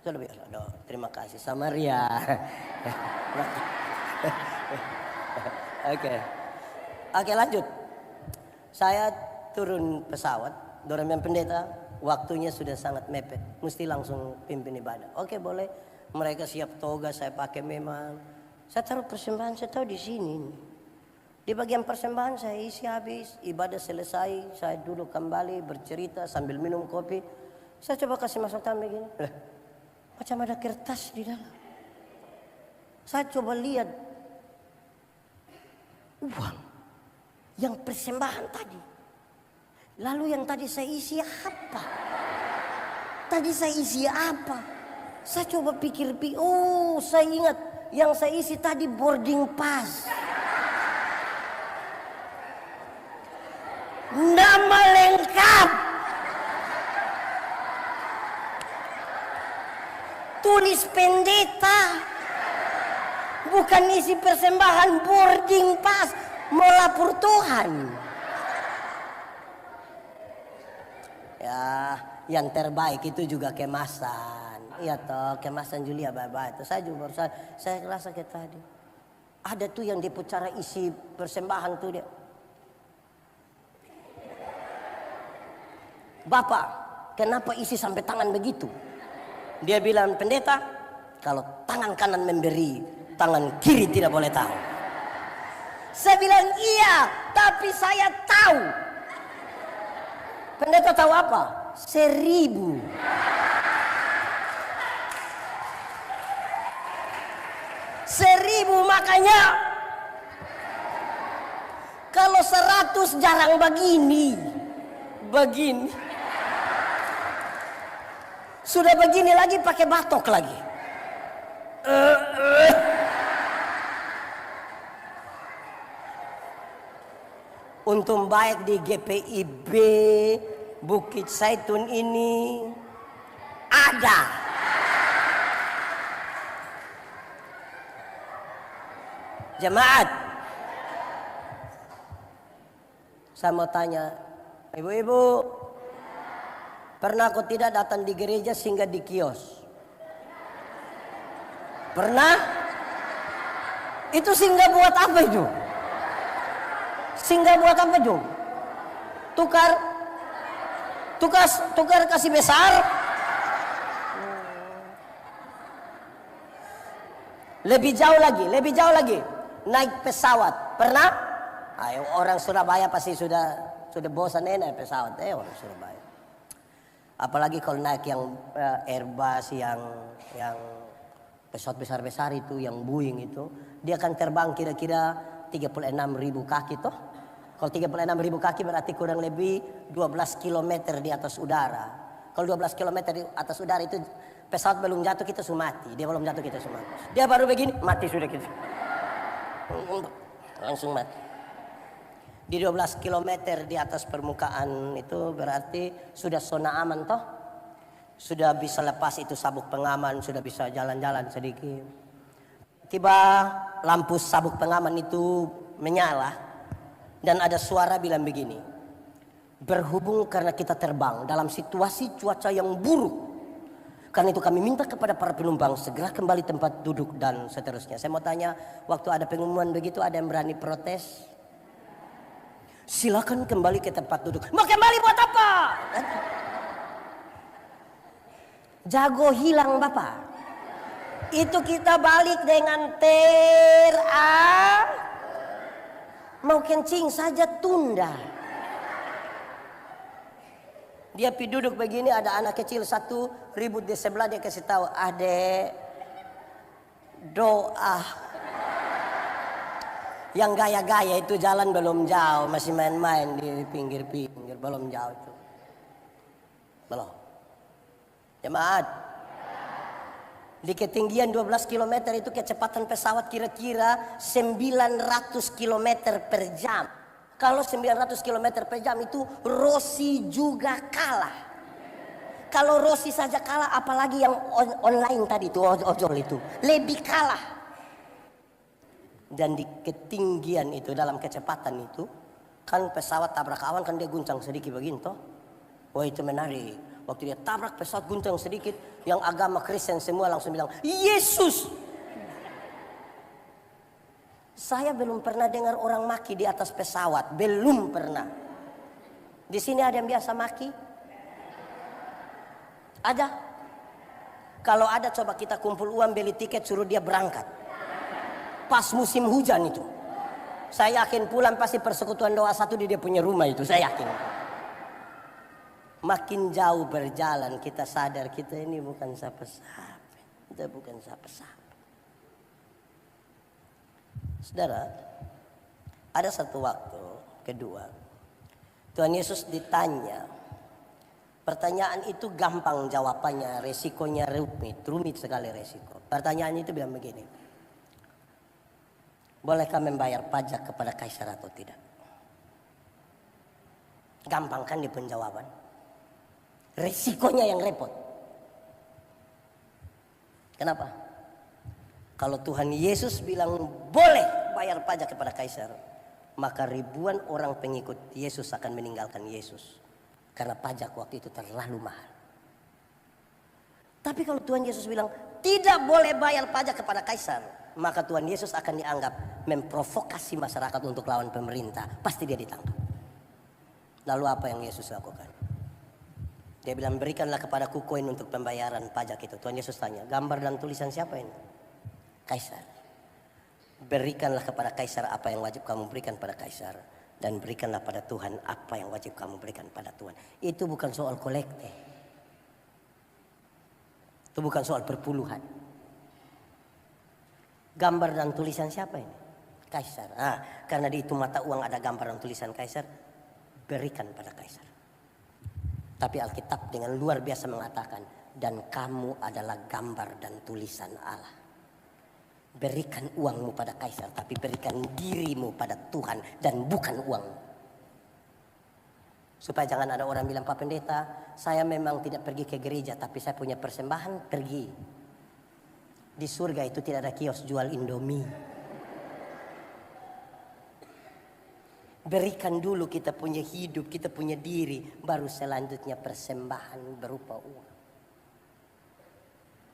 Sudah biasa. Terima kasih Samaria. Oke lanjut. Saya turun pesawat. Dorong pendeta. Waktunya sudah sangat mepet. Mesti langsung pimpin ibadah. Oke boleh. Mereka siap toga, saya pakai memang. Saya taruh persembahan, saya tahu di sini. Di bagian persembahan saya isi habis, ibadah selesai, saya duduk kembali bercerita sambil minum kopi. Saya coba kasih masuk tangan begini. Macam ada kertas di dalam. Saya coba lihat uang yang persembahan tadi. Lalu yang tadi saya isi apa? Saya coba pikir-pikir, oh saya ingat yang saya isi tadi boarding pass. Nama lengkap. Tulis pendeta. Bukan isi persembahan, boarding pass. Mau lapor Tuhan. Ya, yang terbaik itu juga kemasan. Iya toh, kemasan Julia baik-baik. Saya juga baru saya rasa kayak tadi. Ada tuh yang dia cara isi persembahan tuh dia. Bapak, kenapa isi sampai tangan begitu? Dia bilang, pendeta, kalau tangan kanan memberi, tangan kiri tidak boleh tahu. Saya bilang, iya, tapi saya tahu. Pendeta tahu apa? 1.000. Makanya kalau 100 jarang begini. Sudah begini lagi pakai batok lagi. Untung baik di GPIB Bukit Zaitun ini ada. Jemaat, saya mau tanya, ibu-ibu, pernah kau tidak datang di gereja singgah di kios? Pernah? Itu singgah buat apa itu? Singgah buat apa itu? Tukar kasih besar? Lebih jauh lagi. Naik pesawat, pernah? Ayo, orang Surabaya pasti sudah bosan naik pesawat, orang Surabaya. Apalagi kalau naik yang Airbus yang pesawat besar-besar itu, yang Boeing itu, dia akan terbang kira-kira 36.000 kaki toh. Kalau 36.000 kaki berarti kurang lebih 12 km di atas udara. Kalau 12 km di atas udara itu pesawat belum jatuh kita sudah mati. Dia belum jatuh kita sudah mati. Dia baru begini mati sudah kita. Langsung mati. Di 12 km di atas permukaan itu berarti sudah zona aman toh. Sudah bisa lepas itu sabuk pengaman, sudah bisa jalan-jalan sedikit. Tiba lampu sabuk pengaman itu menyala. Dan ada suara bilang begini, berhubung karena kita terbang dalam situasi cuaca yang buruk, karena itu kami minta kepada para penumpang segera kembali tempat duduk dan seterusnya. Saya mau tanya, waktu ada pengumuman begitu ada yang berani protes? Silakan kembali ke tempat duduk. Mau kembali buat apa? Jago hilang Bapak. Itu kita balik dengan mau kencing saja tunda. Dia pi duduk begini, ada anak kecil satu ribut di sebelah, dia kasih tahu, adek doa. Yang gaya-gaya itu jalan belum jauh, masih main-main di pinggir-pinggir, belum jauh itu. Belum. Jemaat, di ketinggian 12 km itu kecepatan pesawat kira-kira 900 km per jam. Kalau 900 km per jam itu Rossi juga kalah. Kalau Rossi saja kalah, apalagi yang online tadi itu, ojol itu, lebih kalah. Dan di ketinggian itu, dalam kecepatan itu, kan pesawat tabrak awan kan dia guncang sedikit begini toh. Wah itu menarik. Waktu dia tabrak pesawat guncang sedikit, yang agama Kristen semua langsung bilang, Yesus. Saya belum pernah dengar orang maki di atas pesawat, belum pernah. Di sini ada yang biasa maki? Ada? Kalau ada coba kita kumpul uang beli tiket suruh dia berangkat. Pas musim hujan itu. Saya yakin pulang pasti persekutuan doa satu di dia punya rumah itu, saya yakin. Makin jauh berjalan kita sadar kita ini bukan siapa-siapa. Kita bukan siapa-siapa. Saudara, ada satu waktu kedua Tuhan Yesus ditanya. Pertanyaan itu gampang jawabannya, resikonya rumit sekali resiko. Pertanyaan itu bilang begini, bolehkah membayar pajak kepada kaisar atau tidak? Gampang kan di penjawaban. Resikonya yang repot. Kenapa? Kalau Tuhan Yesus bilang boleh bayar pajak kepada kaisar, maka ribuan orang pengikut Yesus akan meninggalkan Yesus. Karena pajak waktu itu terlalu mahal. Tapi kalau Tuhan Yesus bilang tidak boleh bayar pajak kepada kaisar, maka Tuhan Yesus akan dianggap memprovokasi masyarakat untuk lawan pemerintah. Pasti dia ditangkap. Lalu apa yang Yesus lakukan? Dia bilang berikanlah kepadaku koin untuk pembayaran pajak itu. Tuhan Yesus tanya, gambar dan tulisan siapa ini? Kaisar. Berikanlah kepada kaisar apa yang wajib kamu berikan pada kaisar. Dan berikanlah pada Tuhan apa yang wajib kamu berikan pada Tuhan. Itu bukan soal kolekte. Itu bukan soal perpuluhan. Gambar dan tulisan siapa ini? Kaisar. Karena di itu mata uang ada gambar dan tulisan kaisar, berikan pada kaisar. Tapi Alkitab dengan luar biasa mengatakan, dan kamu adalah gambar dan tulisan Allah. Berikan uangmu pada kaisar, tapi berikan dirimu pada Tuhan dan bukan uang. Supaya jangan ada orang bilang, Pak Pendeta, saya memang tidak pergi ke gereja, tapi saya punya persembahan, pergi. Di surga itu tidak ada kios jual Indomie. Berikan dulu kita punya hidup, kita punya diri, baru selanjutnya persembahan berupa uang.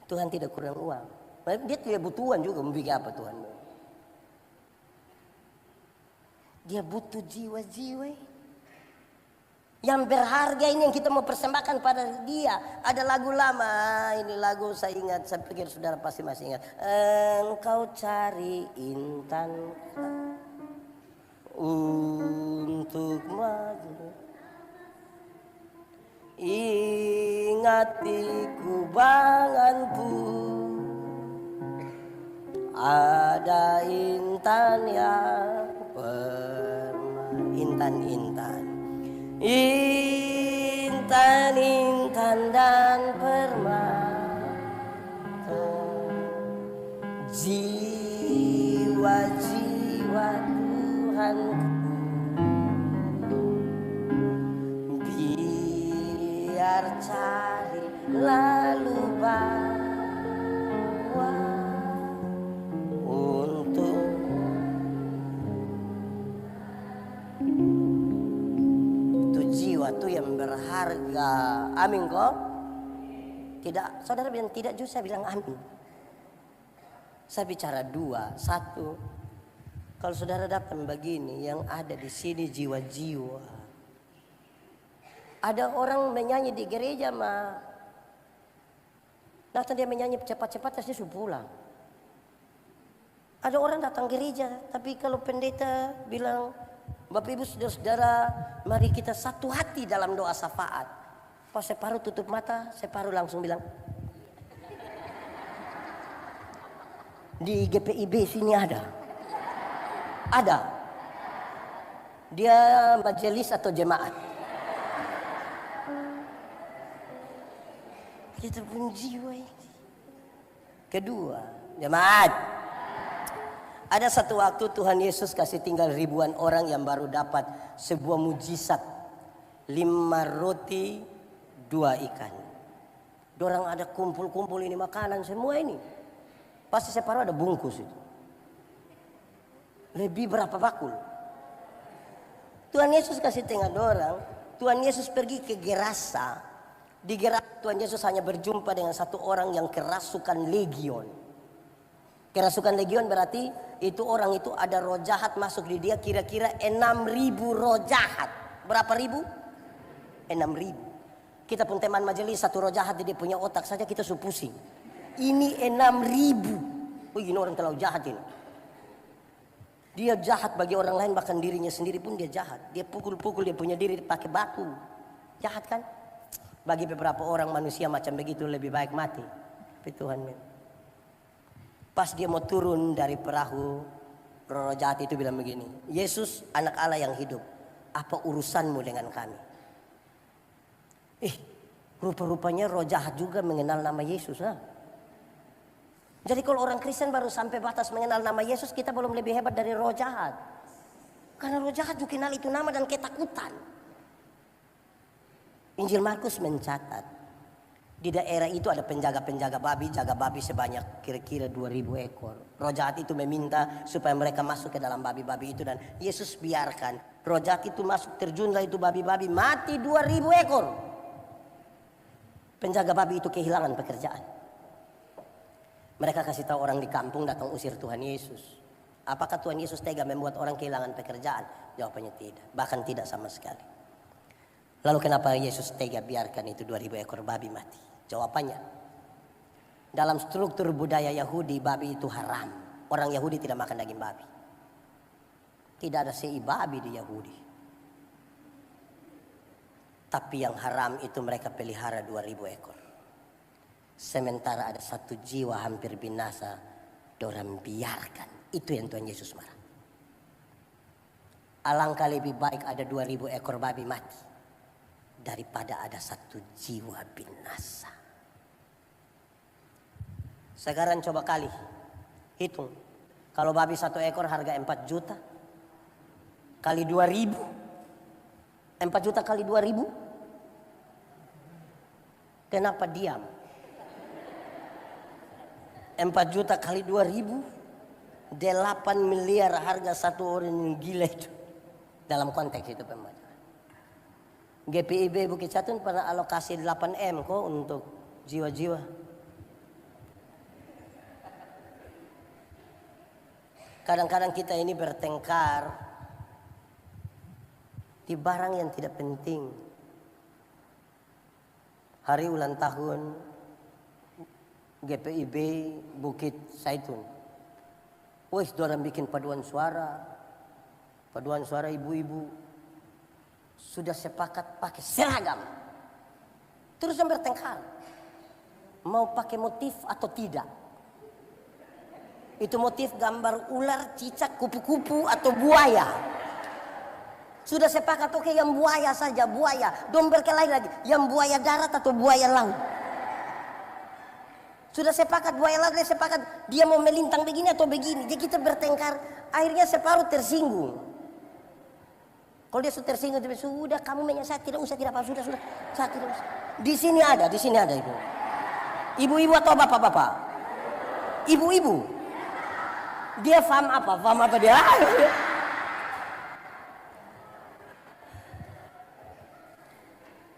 Tuhan tidak kurang uang. Dia tidak butuh uang juga, mau bikin apa Tuhan? Dia butuh jiwa-jiwa yang berharga ini yang kita mau persembahkan pada dia. Ada lagu lama, ini lagu saya ingat, saya pikir saudara pasti masih ingat. Engkau cari intan untuk maju, ingat di kubanganku ada intan yang pernah intan-intan. Intan-intan dan permata, jiwa-jiwa Tuhan, biar cari lalu bawa untuk itu jiwa tuh yang berharga. Amin kok? Tidak, saudara bilang tidak juga, saya bilang amin. Saya bicara dua, satu. Kalau saudara datang begini, yang ada di sini jiwa-jiwa. Ada orang menyanyi di gereja mah, datang dia menyanyi cepat-cepat, terus dia sudah pulang. Ada orang datang gereja, tapi kalau pendeta bilang, Bapak Ibu saudara-saudara, mari kita satu hati dalam doa syafaat. Pas separuh tutup mata, separuh langsung bilang, di GPIB sini ada. Dia majelis atau jemaat. Kita pun jiwa ini. Kedua, jemaat. Ada satu waktu Tuhan Yesus kasih tinggal ribuan orang yang baru dapat sebuah mujizat. 5 roti, 2 ikan. Dorang ada kumpul-kumpul ini makanan semua ini. Pasti separuh ada bungkus itu. Lebih berapa bakul? Tuhan Yesus kasih tengah dorang. Tuhan Yesus pergi ke Gerasa. Di Gerasa Tuhan Yesus hanya berjumpa dengan satu orang yang kerasukan legion. Kerasukan legion berarti itu orang itu ada roh jahat masuk di dia, kira-kira 6.000 roh jahat. Berapa ribu? 6.000. Kita pun teman majelis, satu roh jahat dia punya otak saja kita sudah pusing. Ini 6.000. Oh, ini orang terlalu jahat ini. Dia jahat bagi orang lain, bahkan dirinya sendiri pun dia jahat. Dia pukul-pukul dia punya diri pakai batu. Jahat kan? Bagi beberapa orang manusia macam begitu lebih baik mati. Tapi Tuhan, pas dia mau turun dari perahu, roh jahat itu bilang begini, Yesus anak Allah yang hidup, apa urusanmu dengan kami? Rupa-rupanya roh jahat juga mengenal nama Yesus. Jadi kalau orang Kristen baru sampai batas mengenal nama Yesus, kita belum lebih hebat dari roh jahat. Karena roh jahat juga kenal itu nama dan ketakutan. Injil Markus mencatat, di daerah itu ada penjaga-penjaga babi, jaga babi sebanyak kira-kira 2.000 ekor. Roh jahat itu meminta supaya mereka masuk ke dalam babi-babi itu, dan Yesus biarkan. Roh jahat itu masuk, terjunlah itu babi-babi, mati 2.000 ekor. Penjaga babi itu kehilangan pekerjaan. Mereka kasih tahu orang di kampung datang usir Tuhan Yesus. Apakah Tuhan Yesus tega membuat orang kehilangan pekerjaan? Jawabannya tidak, bahkan tidak sama sekali. Lalu kenapa Yesus tega biarkan itu 2.000 ekor babi mati? Jawabannya, dalam struktur budaya Yahudi babi itu haram. Orang Yahudi tidak makan daging babi. Tidak ada sei babi di Yahudi. Tapi yang haram itu mereka pelihara 2.000 ekor. Sementara ada satu jiwa hampir binasa, dorang biarkan. Itu yang Tuhan Yesus marah. Alangkah lebih baik ada 2.000 ekor babi mati daripada ada satu jiwa binasa. Sekarang coba kali hitung, kalau babi 1 ekor harga 4 juta kali 2.000, 4 juta kali 2.000, kenapa diam? 4 juta kali 2.000, 8 miliar harga satu orang yang gila itu. Dalam konteks itu pembaca. GPIB Bukit Catun pernah alokasi 8M kok untuk jiwa-jiwa. Kadang-kadang kita ini bertengkar di barang yang tidak penting. Hari ulang tahun GPIB Bukit Zaitun. Wih, dorang bikin paduan suara ibu-ibu. Sudah sepakat pakai seragam. Terus yang bertengkar. Mau pakai motif atau tidak. Itu motif gambar ular, cicak, kupu-kupu atau buaya. Sudah sepakat, oke, yang buaya saja, buaya. Dong berkelahi lagi, yang buaya darat atau buaya laut. Sudah sepakat, buaya laut sepakat, dia mau melintang begini atau begini. Jadi kita bertengkar, akhirnya separuh tersinggung. Kalau dia sudah tersinggung, sudah kamu menyesat, tidak usah, tidak apa, sudah, saya tidak usah. Di sini ada ibu. Ibu-ibu atau bapak-bapak? Ibu-ibu. Dia paham apa dia?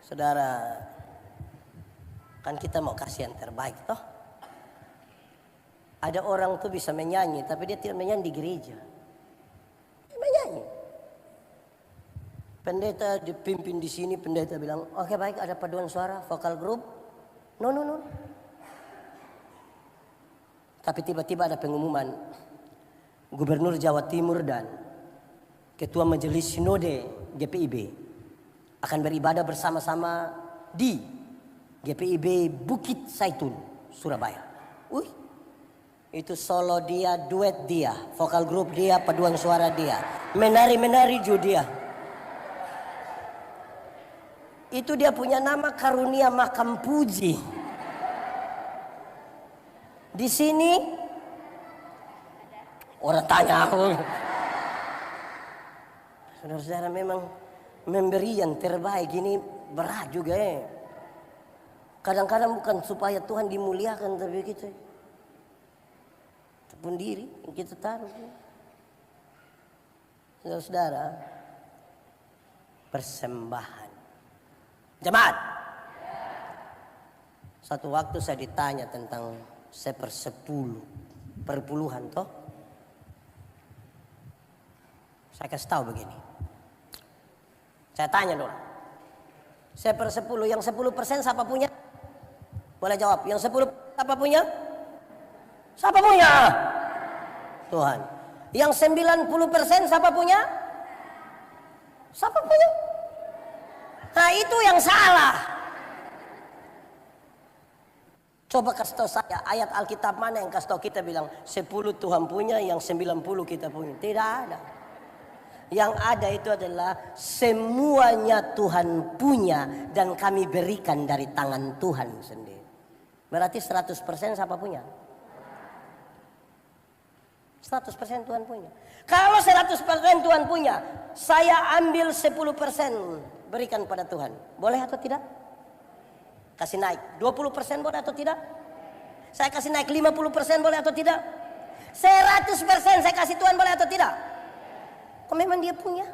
Saudara, kan kita mau kasih yang terbaik toh. Ada orang tuh bisa menyanyi, tapi dia tidak menyanyi di gereja. Dia menyanyi. Pendeta dipimpin di sini, pendeta bilang, oke baik, ada paduan suara, vokal grup. No. Tapi tiba-tiba ada pengumuman, Gubernur Jawa Timur dan Ketua Majelis Sinode GPIB akan beribadah bersama-sama di GPIB Bukit Zaitun, Surabaya. Itu solo dia, duet dia, vokal grup dia, paduan suara dia, menari juga dia. Itu dia punya nama Karunia Makam Puji. Di sini orang tanya aku, saudara-saudara, memang memberi yang terbaik ini berat juga ya. Kadang-kadang bukan supaya Tuhan dimuliakan, tapi kita pun diri yang kita taruh. Saudara-saudara, persembahan. Jemaat. Satu waktu saya ditanya tentang 1/10 perpuluhan toh. Saya kasih tahu begini. Saya tanya dong, 1/10, yang 10% siapa punya? Boleh jawab, yang 10 siapa punya? Siapa punya? Tuhan. Yang 90% siapa punya? Siapa punya? Nah itu yang salah. Coba kasih tahu saya, ayat Alkitab mana yang kasih tahu kita bilang 10 Tuhan punya, yang 90 kita punya? Tidak ada. Yang ada itu adalah semuanya Tuhan punya dan kami berikan dari tangan Tuhan sendiri. Berarti 100% siapa punya? 100% Tuhan punya. Kalau 100% Tuhan punya, saya ambil 10% berikan pada Tuhan. Boleh atau tidak? Kasih naik 20% boleh atau tidak? Saya kasih naik 50% boleh atau tidak? 100% saya kasih Tuhan boleh atau tidak? Kok memang dia punya?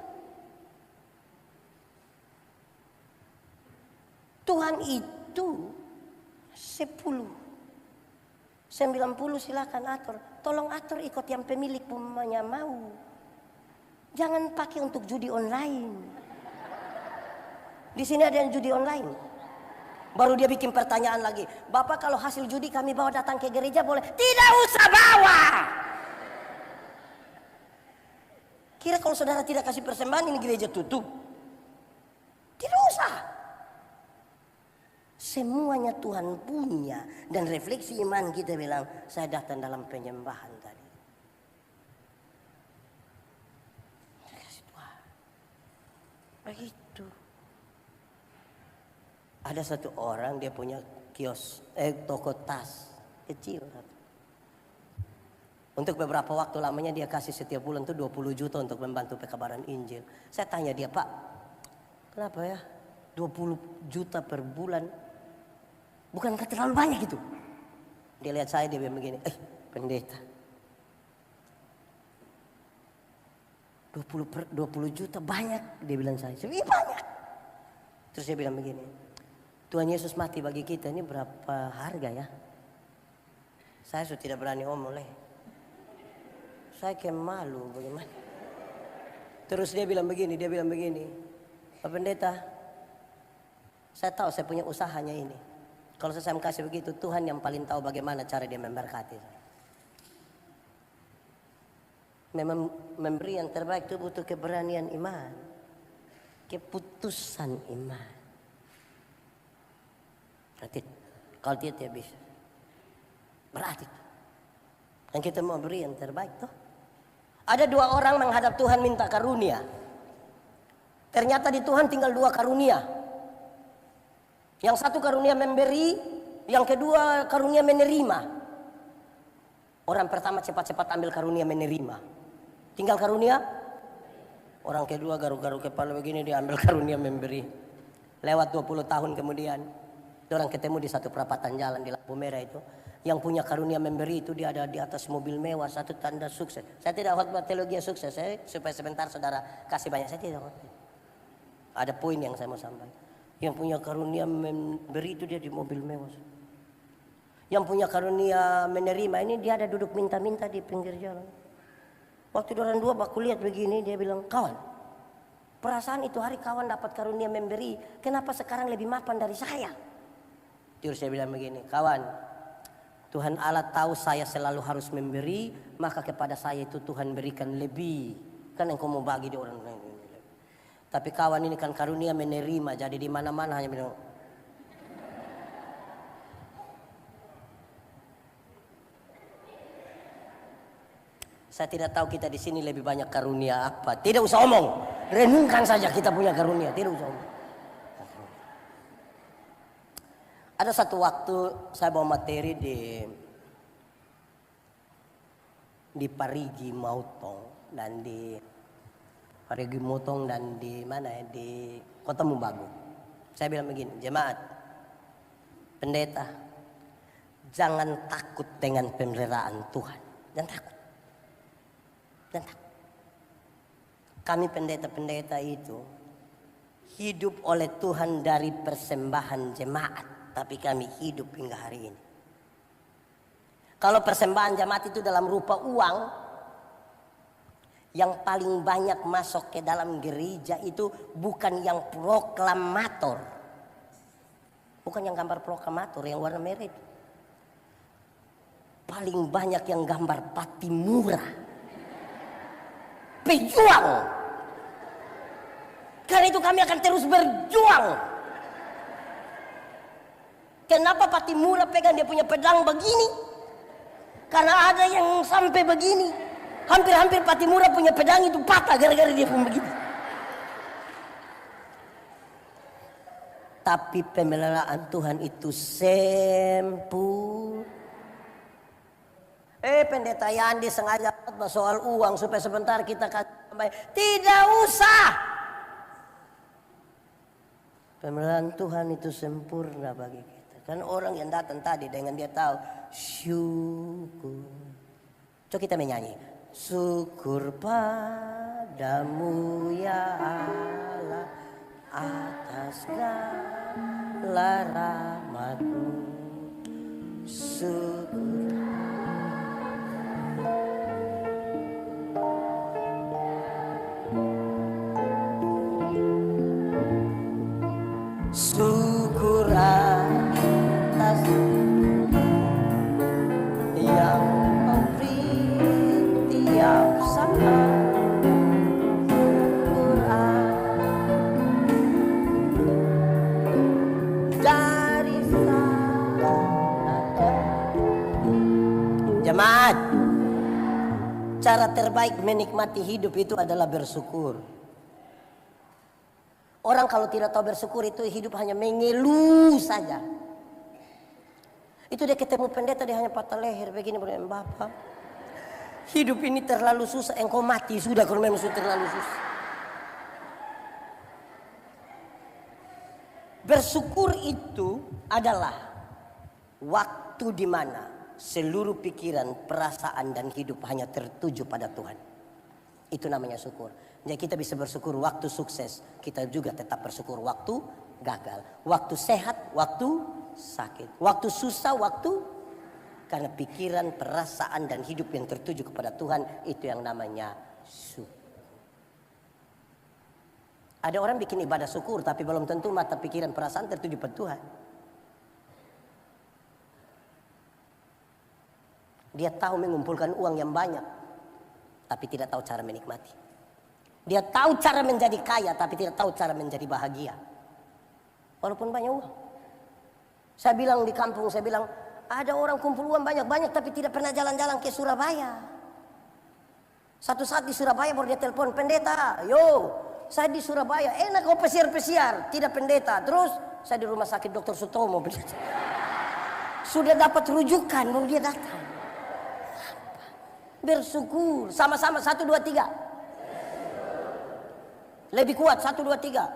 Tuhan itu 10, 90 silakan atur. Tolong atur ikut yang pemilik punya mau. Jangan pakai untuk judi online. Di sini ada yang judi online. Baru dia bikin pertanyaan lagi. Bapak kalau hasil judi kami bawa datang ke gereja boleh? Tidak usah bawa. Kira kalau saudara tidak kasih persembahan ini gereja tutup? Tidak usah. Semuanya Tuhan punya. Dan refleksi iman kita bilang, saya datang dalam penyembahan tadi. Kasih Tuhan. Begitu. Ada satu orang dia punya toko tas kecil. Untuk beberapa waktu lamanya dia kasih setiap bulan tuh 20 juta untuk membantu pekabaran Injil. Saya tanya dia, Pak, kenapa ya 20 juta per bulan? Bukankah terlalu banyak gitu? Dia lihat saya, dia bilang begini, pendeta, 20 juta banyak, dia bilang saya. Iya banyak. Terus dia bilang begini, Tuhan Yesus mati bagi kita, ini berapa harga ya? Saya sudah tidak berani omong leh. Saya kayak malu bagaimana. Terus dia bilang begini, Pak Pendeta, saya tahu saya punya usahanya ini. Kalau saya kasih begitu, Tuhan yang paling tahu bagaimana cara dia memberkati. Memang memberi yang terbaik itu butuh keberanian iman, keputusan iman. Berarti kalau dia tidak bisa, berarti dan kita mau beri yang terbaik toh. Ada dua orang menghadap Tuhan minta karunia. Ternyata di Tuhan tinggal dua karunia. Yang satu karunia memberi, yang kedua karunia menerima. Orang pertama cepat-cepat ambil karunia menerima. Tinggal karunia. Orang kedua garuk-garuk kepala begini, dia ambil karunia memberi. Lewat 20 tahun kemudian, orang ketemu di satu perapatan jalan di lampu merah itu. Yang punya karunia memberi itu dia ada di atas mobil mewah, satu tanda sukses. Saya tidak khotbah teologi sukses, supaya sebentar saudara kasih banyak, saya tidak khotbah. Ada poin yang saya mau sampaikan. Yang punya karunia memberi itu dia di mobil mewah. Yang punya karunia menerima ini dia ada duduk minta-minta di pinggir jalan. Waktu orang dua baku lihat begini, dia bilang, kawan, perasaan itu hari kawan dapat karunia memberi, kenapa sekarang lebih mapan dari saya? Terus saya bilang begini, kawan, Tuhan Allah tahu saya selalu harus memberi, maka kepada saya itu Tuhan berikan lebih. Kan engkau mau bagi di orang lain. Tapi kawan ini kan karunia menerima, jadi di mana-mana hanya bilang. Saya tidak tahu kita di sini lebih banyak karunia apa. Tidak usah omong, renungkan saja kita punya karunia. Tidak usah omong. Ada satu waktu saya bawa materi di Parigi Motong dan di mana ya, di Kota Mumbagu. Saya bilang begini, jemaat, pendeta, jangan takut dengan pemeliharaan Tuhan. Jangan takut. Jangan takut. Kami pendeta-pendeta itu hidup oleh Tuhan dari persembahan jemaat. Tapi kami hidup hingga hari ini. Kalau persembahan jemaat itu dalam rupa uang, yang paling banyak masuk ke dalam gereja itu bukan yang proklamator. Bukan yang gambar proklamator yang warna merah itu. Paling banyak yang gambar Patimura. Pejuang. Karena itu kami akan terus berjuang. Kenapa Patimura pegang dia punya pedang begini? Karena ada yang sampai begini. Hampir-hampir Patimura punya pedang itu patah gara-gara dia pun begini. Tapi pemeliharaan Tuhan itu sempurna. Pendeta Yandi sengaja soal uang supaya sebentar kita kasih. Tidak usah. Pemeliharaan Tuhan itu sempurna bagi kita. Kan orang yang datang tadi dengan dia tahu syukur. Coba kita menyanyi. Syukur padamu ya Allah atas segala rahmat-Mu. Syukur. Syukur atas yang memberi tiap saat. Dari sana. Jemaat, cara terbaik menikmati hidup itu adalah bersyukur. Orang kalau tidak tahu bersyukur itu hidup hanya mengeluh saja. Itu dia ketemu pendeta dia hanya patah leher begini, Bapak. Hidup ini terlalu susah, engkau mati sudah kalau memang sudah terlalu susah. Bersyukur itu adalah waktu di mana seluruh pikiran, perasaan dan hidup hanya tertuju pada Tuhan. Itu namanya syukur. Jadi kita bisa bersyukur waktu sukses, kita juga tetap bersyukur waktu gagal, waktu sehat, waktu sakit, waktu susah, waktu karena pikiran, perasaan dan hidup yang tertuju kepada Tuhan itu yang namanya syukur. Ada orang bikin ibadah syukur tapi belum tentu mata pikiran, perasaan tertuju pada Tuhan. Dia tahu mengumpulkan uang yang banyak tapi tidak tahu cara menikmati. Dia tahu cara menjadi kaya tapi tidak tahu cara menjadi bahagia. Walaupun banyak uang. Saya bilang di kampung, saya bilang ada orang kumpul uang banyak-banyak tapi tidak pernah jalan-jalan ke Surabaya. Satu saat di Surabaya baru dia telepon, pendeta, yo Saya di Surabaya, enak kok pesiar-pesiar, tidak pendeta. Terus saya di rumah sakit Dr. Sutomo. Sudah dapat rujukan, mau dia datang. Bersyukur, sama-sama 1, 2, 3. Lebih kuat 1, 2, 3.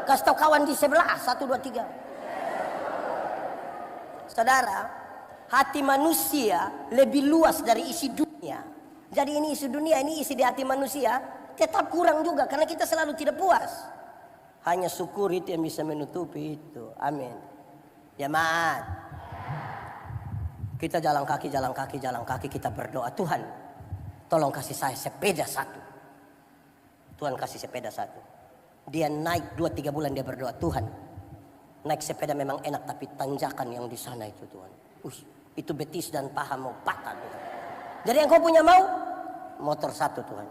Kasih tahu kawan di sebelah 1, 2, 3. Saudara, hati manusia lebih luas dari isi dunia. Jadi ini isi dunia, ini isi di hati manusia, tetap kurang juga karena kita selalu tidak puas. Hanya syukur itu yang bisa menutupi itu. Amin. Jemaat, kita jalan kaki kita berdoa, Tuhan tolong kasih saya sepeda 1. Tuhan kasih sepeda 1. Dia naik 2-3 bulan dia berdoa, Tuhan naik sepeda memang enak tapi tanjakan yang di sana itu Tuhan. Itu betis dan paha mau patah Tuhan. Jadi yang kau punya mau motor 1 Tuhan.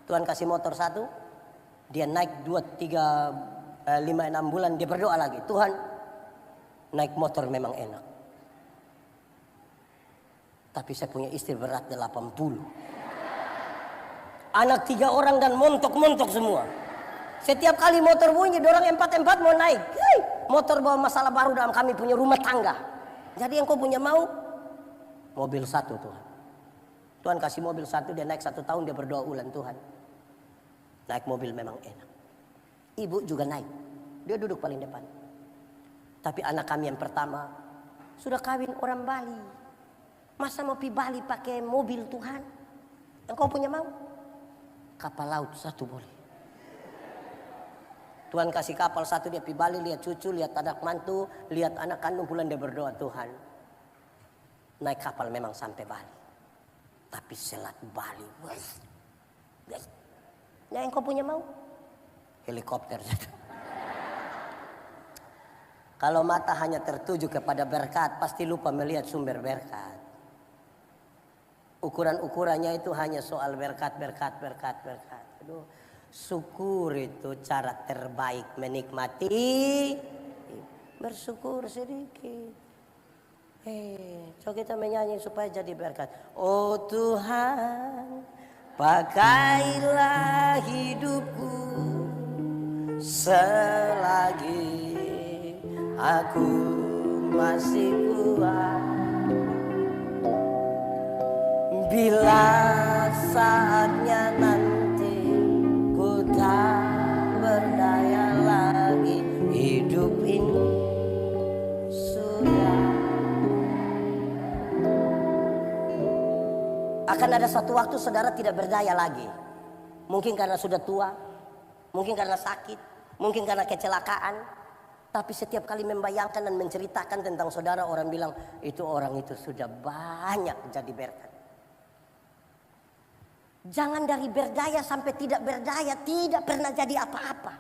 Tuhan kasih motor 1. Dia naik 2, 3, 5, 6 bulan dia berdoa lagi, Tuhan naik motor memang enak. Tapi saya punya istri berat 80. Anak 3 orang dan montok-montok semua. Setiap kali motor bunyi, dorang 4-4 mau naik. Motor bawa masalah baru dalam kami punya rumah tangga. Jadi yang kau punya mau mobil 1 Tuhan. Tuhan kasih mobil 1, dia naik 1 tahun dia berdoa ulang, Tuhan naik mobil memang enak. Ibu juga naik, dia duduk paling depan. Tapi anak kami yang pertama sudah kawin orang Bali. Masa mau pi Bali pakai mobil Tuhan? Yang kau punya mau kapal laut 1 boleh. Tuhan kasih kapal 1 dia pi Bali, lihat cucu, lihat anak mantu, lihat anak kandung, pulang dia berdoa, Tuhan naik kapal memang sampai Bali. Tapi selat Bali, guys. Yang kau punya mau helikopter. Kalau mata hanya tertuju kepada berkat, pasti lupa melihat sumber berkat. Ukuran-ukurannya itu hanya soal berkat. Aduh, syukur itu cara terbaik menikmati. Bersyukur sedikit. Coba kita menyanyi supaya jadi berkat. Oh Tuhan, pakailah hidupku selagi aku masih kuat. Bila saatnya nanti ku tak berdaya lagi, hidup ini sudah. Akan ada suatu waktu saudara tidak berdaya lagi. Mungkin karena sudah tua, mungkin karena sakit, mungkin karena kecelakaan. Tapi setiap kali membayangkan dan menceritakan tentang saudara, orang bilang itu orang itu sudah banyak jadi berkat. Jangan dari berdaya sampai tidak berdaya, tidak pernah jadi apa-apa.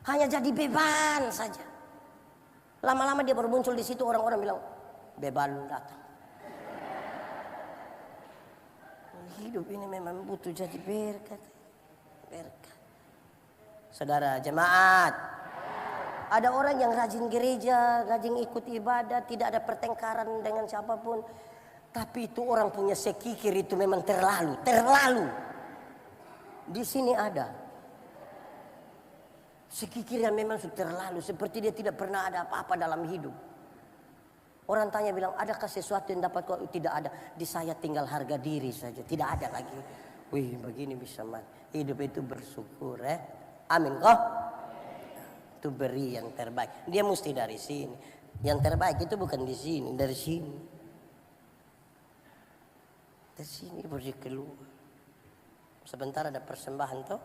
Hanya jadi beban saja. Lama-lama dia baru muncul di situ, orang-orang bilang beban datang. Hidup ini memang butuh jadi berkat. Saudara jemaat, ada orang yang rajin gereja, rajin ikut ibadah, tidak ada pertengkaran dengan siapapun. Tapi itu orang punya sekikir itu memang terlalu. Di sini ada sekikir yang memang sudah terlalu, seperti dia tidak pernah ada apa-apa dalam hidup. Orang tanya bilang, adakah sesuatu yang dapat kau? Tidak ada. Di saya tinggal harga diri saja. Tidak ada lagi. Wih, begini bisa mati. Hidup itu bersyukur, Amin kok. Itu beri yang terbaik. Dia mesti dari sini. Yang terbaik itu bukan di sini, dari sini. Dari sini baru keluar. Sebentar ada persembahan toh.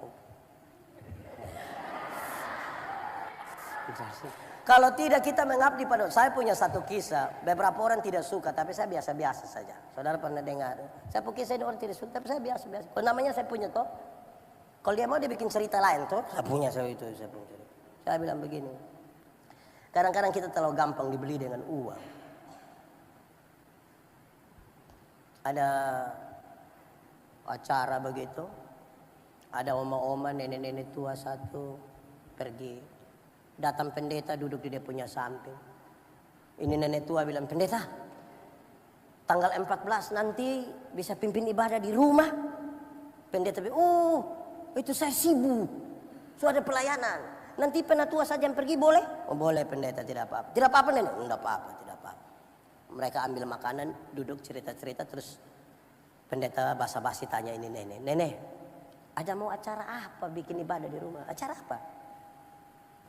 Kalau tidak kita mengabdi pada, saya punya satu kisah. Beberapa orang tidak suka, tapi saya biasa-biasa saja. Saudara pernah dengar? Saya punya kisah ini orang tidak suka, tapi saya biasa-biasa. Kalau namanya saya punya toh. Kalau dia mau dia bikin cerita lain toh. Saya punya itu. Saya bilang begini. Kadang-kadang kita terlalu gampang dibeli dengan uang. Ada acara begitu. Ada oma-oma, nenek-nenek tua satu pergi. Datang pendeta duduk di dia punya samping. Ini nenek tua bilang, pendeta, tanggal 14 nanti bisa pimpin ibadah di rumah. Pendeta bilang, Itu saya sibuk. Sudah ada pelayanan. Nanti penatua saja yang pergi boleh? Oh boleh pendeta, tidak apa-apa. Tidak apa-apa nenek? Tidak apa-apa, tidak apa-apa. Mereka ambil makanan, duduk cerita-cerita, terus pendeta basa-basi tanya ini nenek. Nenek, ada mau acara apa bikin ibadah di rumah? Acara apa?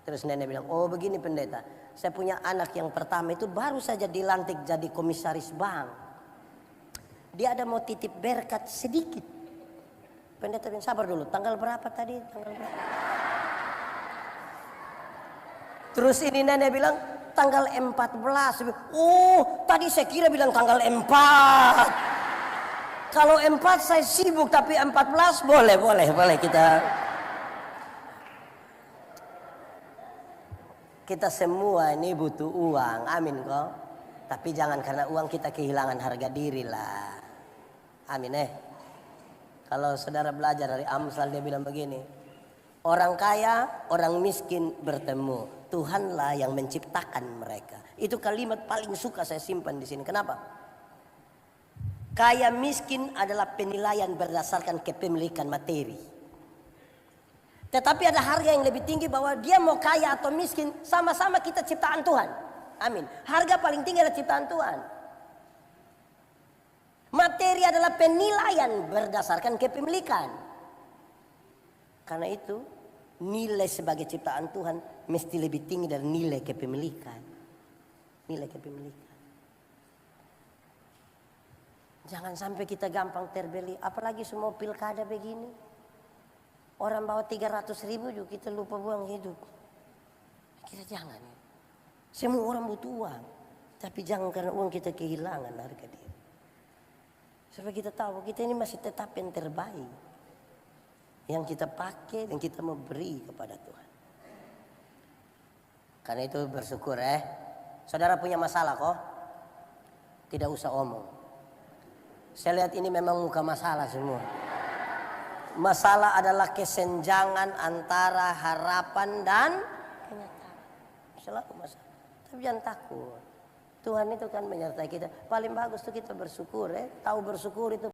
Terus nenek bilang, oh begini pendeta. Saya punya anak yang pertama itu baru saja dilantik jadi komisaris bank. Dia ada mau titip berkat sedikit. Pendeta bilang, sabar dulu, tanggal berapa tadi? Tanggal berapa? Terus ini nenek bilang, tanggal 14. Oh, tadi saya kira bilang tanggal 4. Kalau 4 saya sibuk, tapi 14 boleh kita semua ini butuh uang, amin kok. Tapi jangan karena uang kita kehilangan harga diri lah. Amin Kalau saudara belajar dari Amsal, dia bilang begini. Orang kaya, orang miskin bertemu. Tuhanlah yang menciptakan mereka. Itu kalimat paling suka saya simpan di sini. Kenapa? Kaya miskin adalah penilaian berdasarkan kepemilikan materi. Tetapi ada harga yang lebih tinggi bahwa dia mau kaya atau miskin, sama-sama kita ciptaan Tuhan. Amin. Harga paling tinggi adalah ciptaan Tuhan. Materi adalah penilaian berdasarkan kepemilikan. Karena itu nilai sebagai ciptaan Tuhan mesti lebih tinggi dari nilai kepemilikan. Nilai kepemilikan. Jangan sampai kita gampang terbeli. Apalagi semua pilkada begini. Orang bawa 300.000 juga kita lupa buang hidup. Kita jangan. Semua orang butuh uang. Tapi jangan karena uang kita kehilangan harga diri. Supaya kita tahu kita ini masih tetap yang terbaik. Yang kita pakai dan kita mau beri kepada Tuhan. Karena itu bersyukur Saudara punya masalah kok. Tidak usah omong. Saya lihat ini memang muka masalah semua. Masalah adalah kesenjangan antara harapan dan kenyataan. Selalu masalah. Tapi jangan takut. Tuhan itu kan menyertai kita. Paling bagus tuh kita bersyukur Tahu bersyukur itu.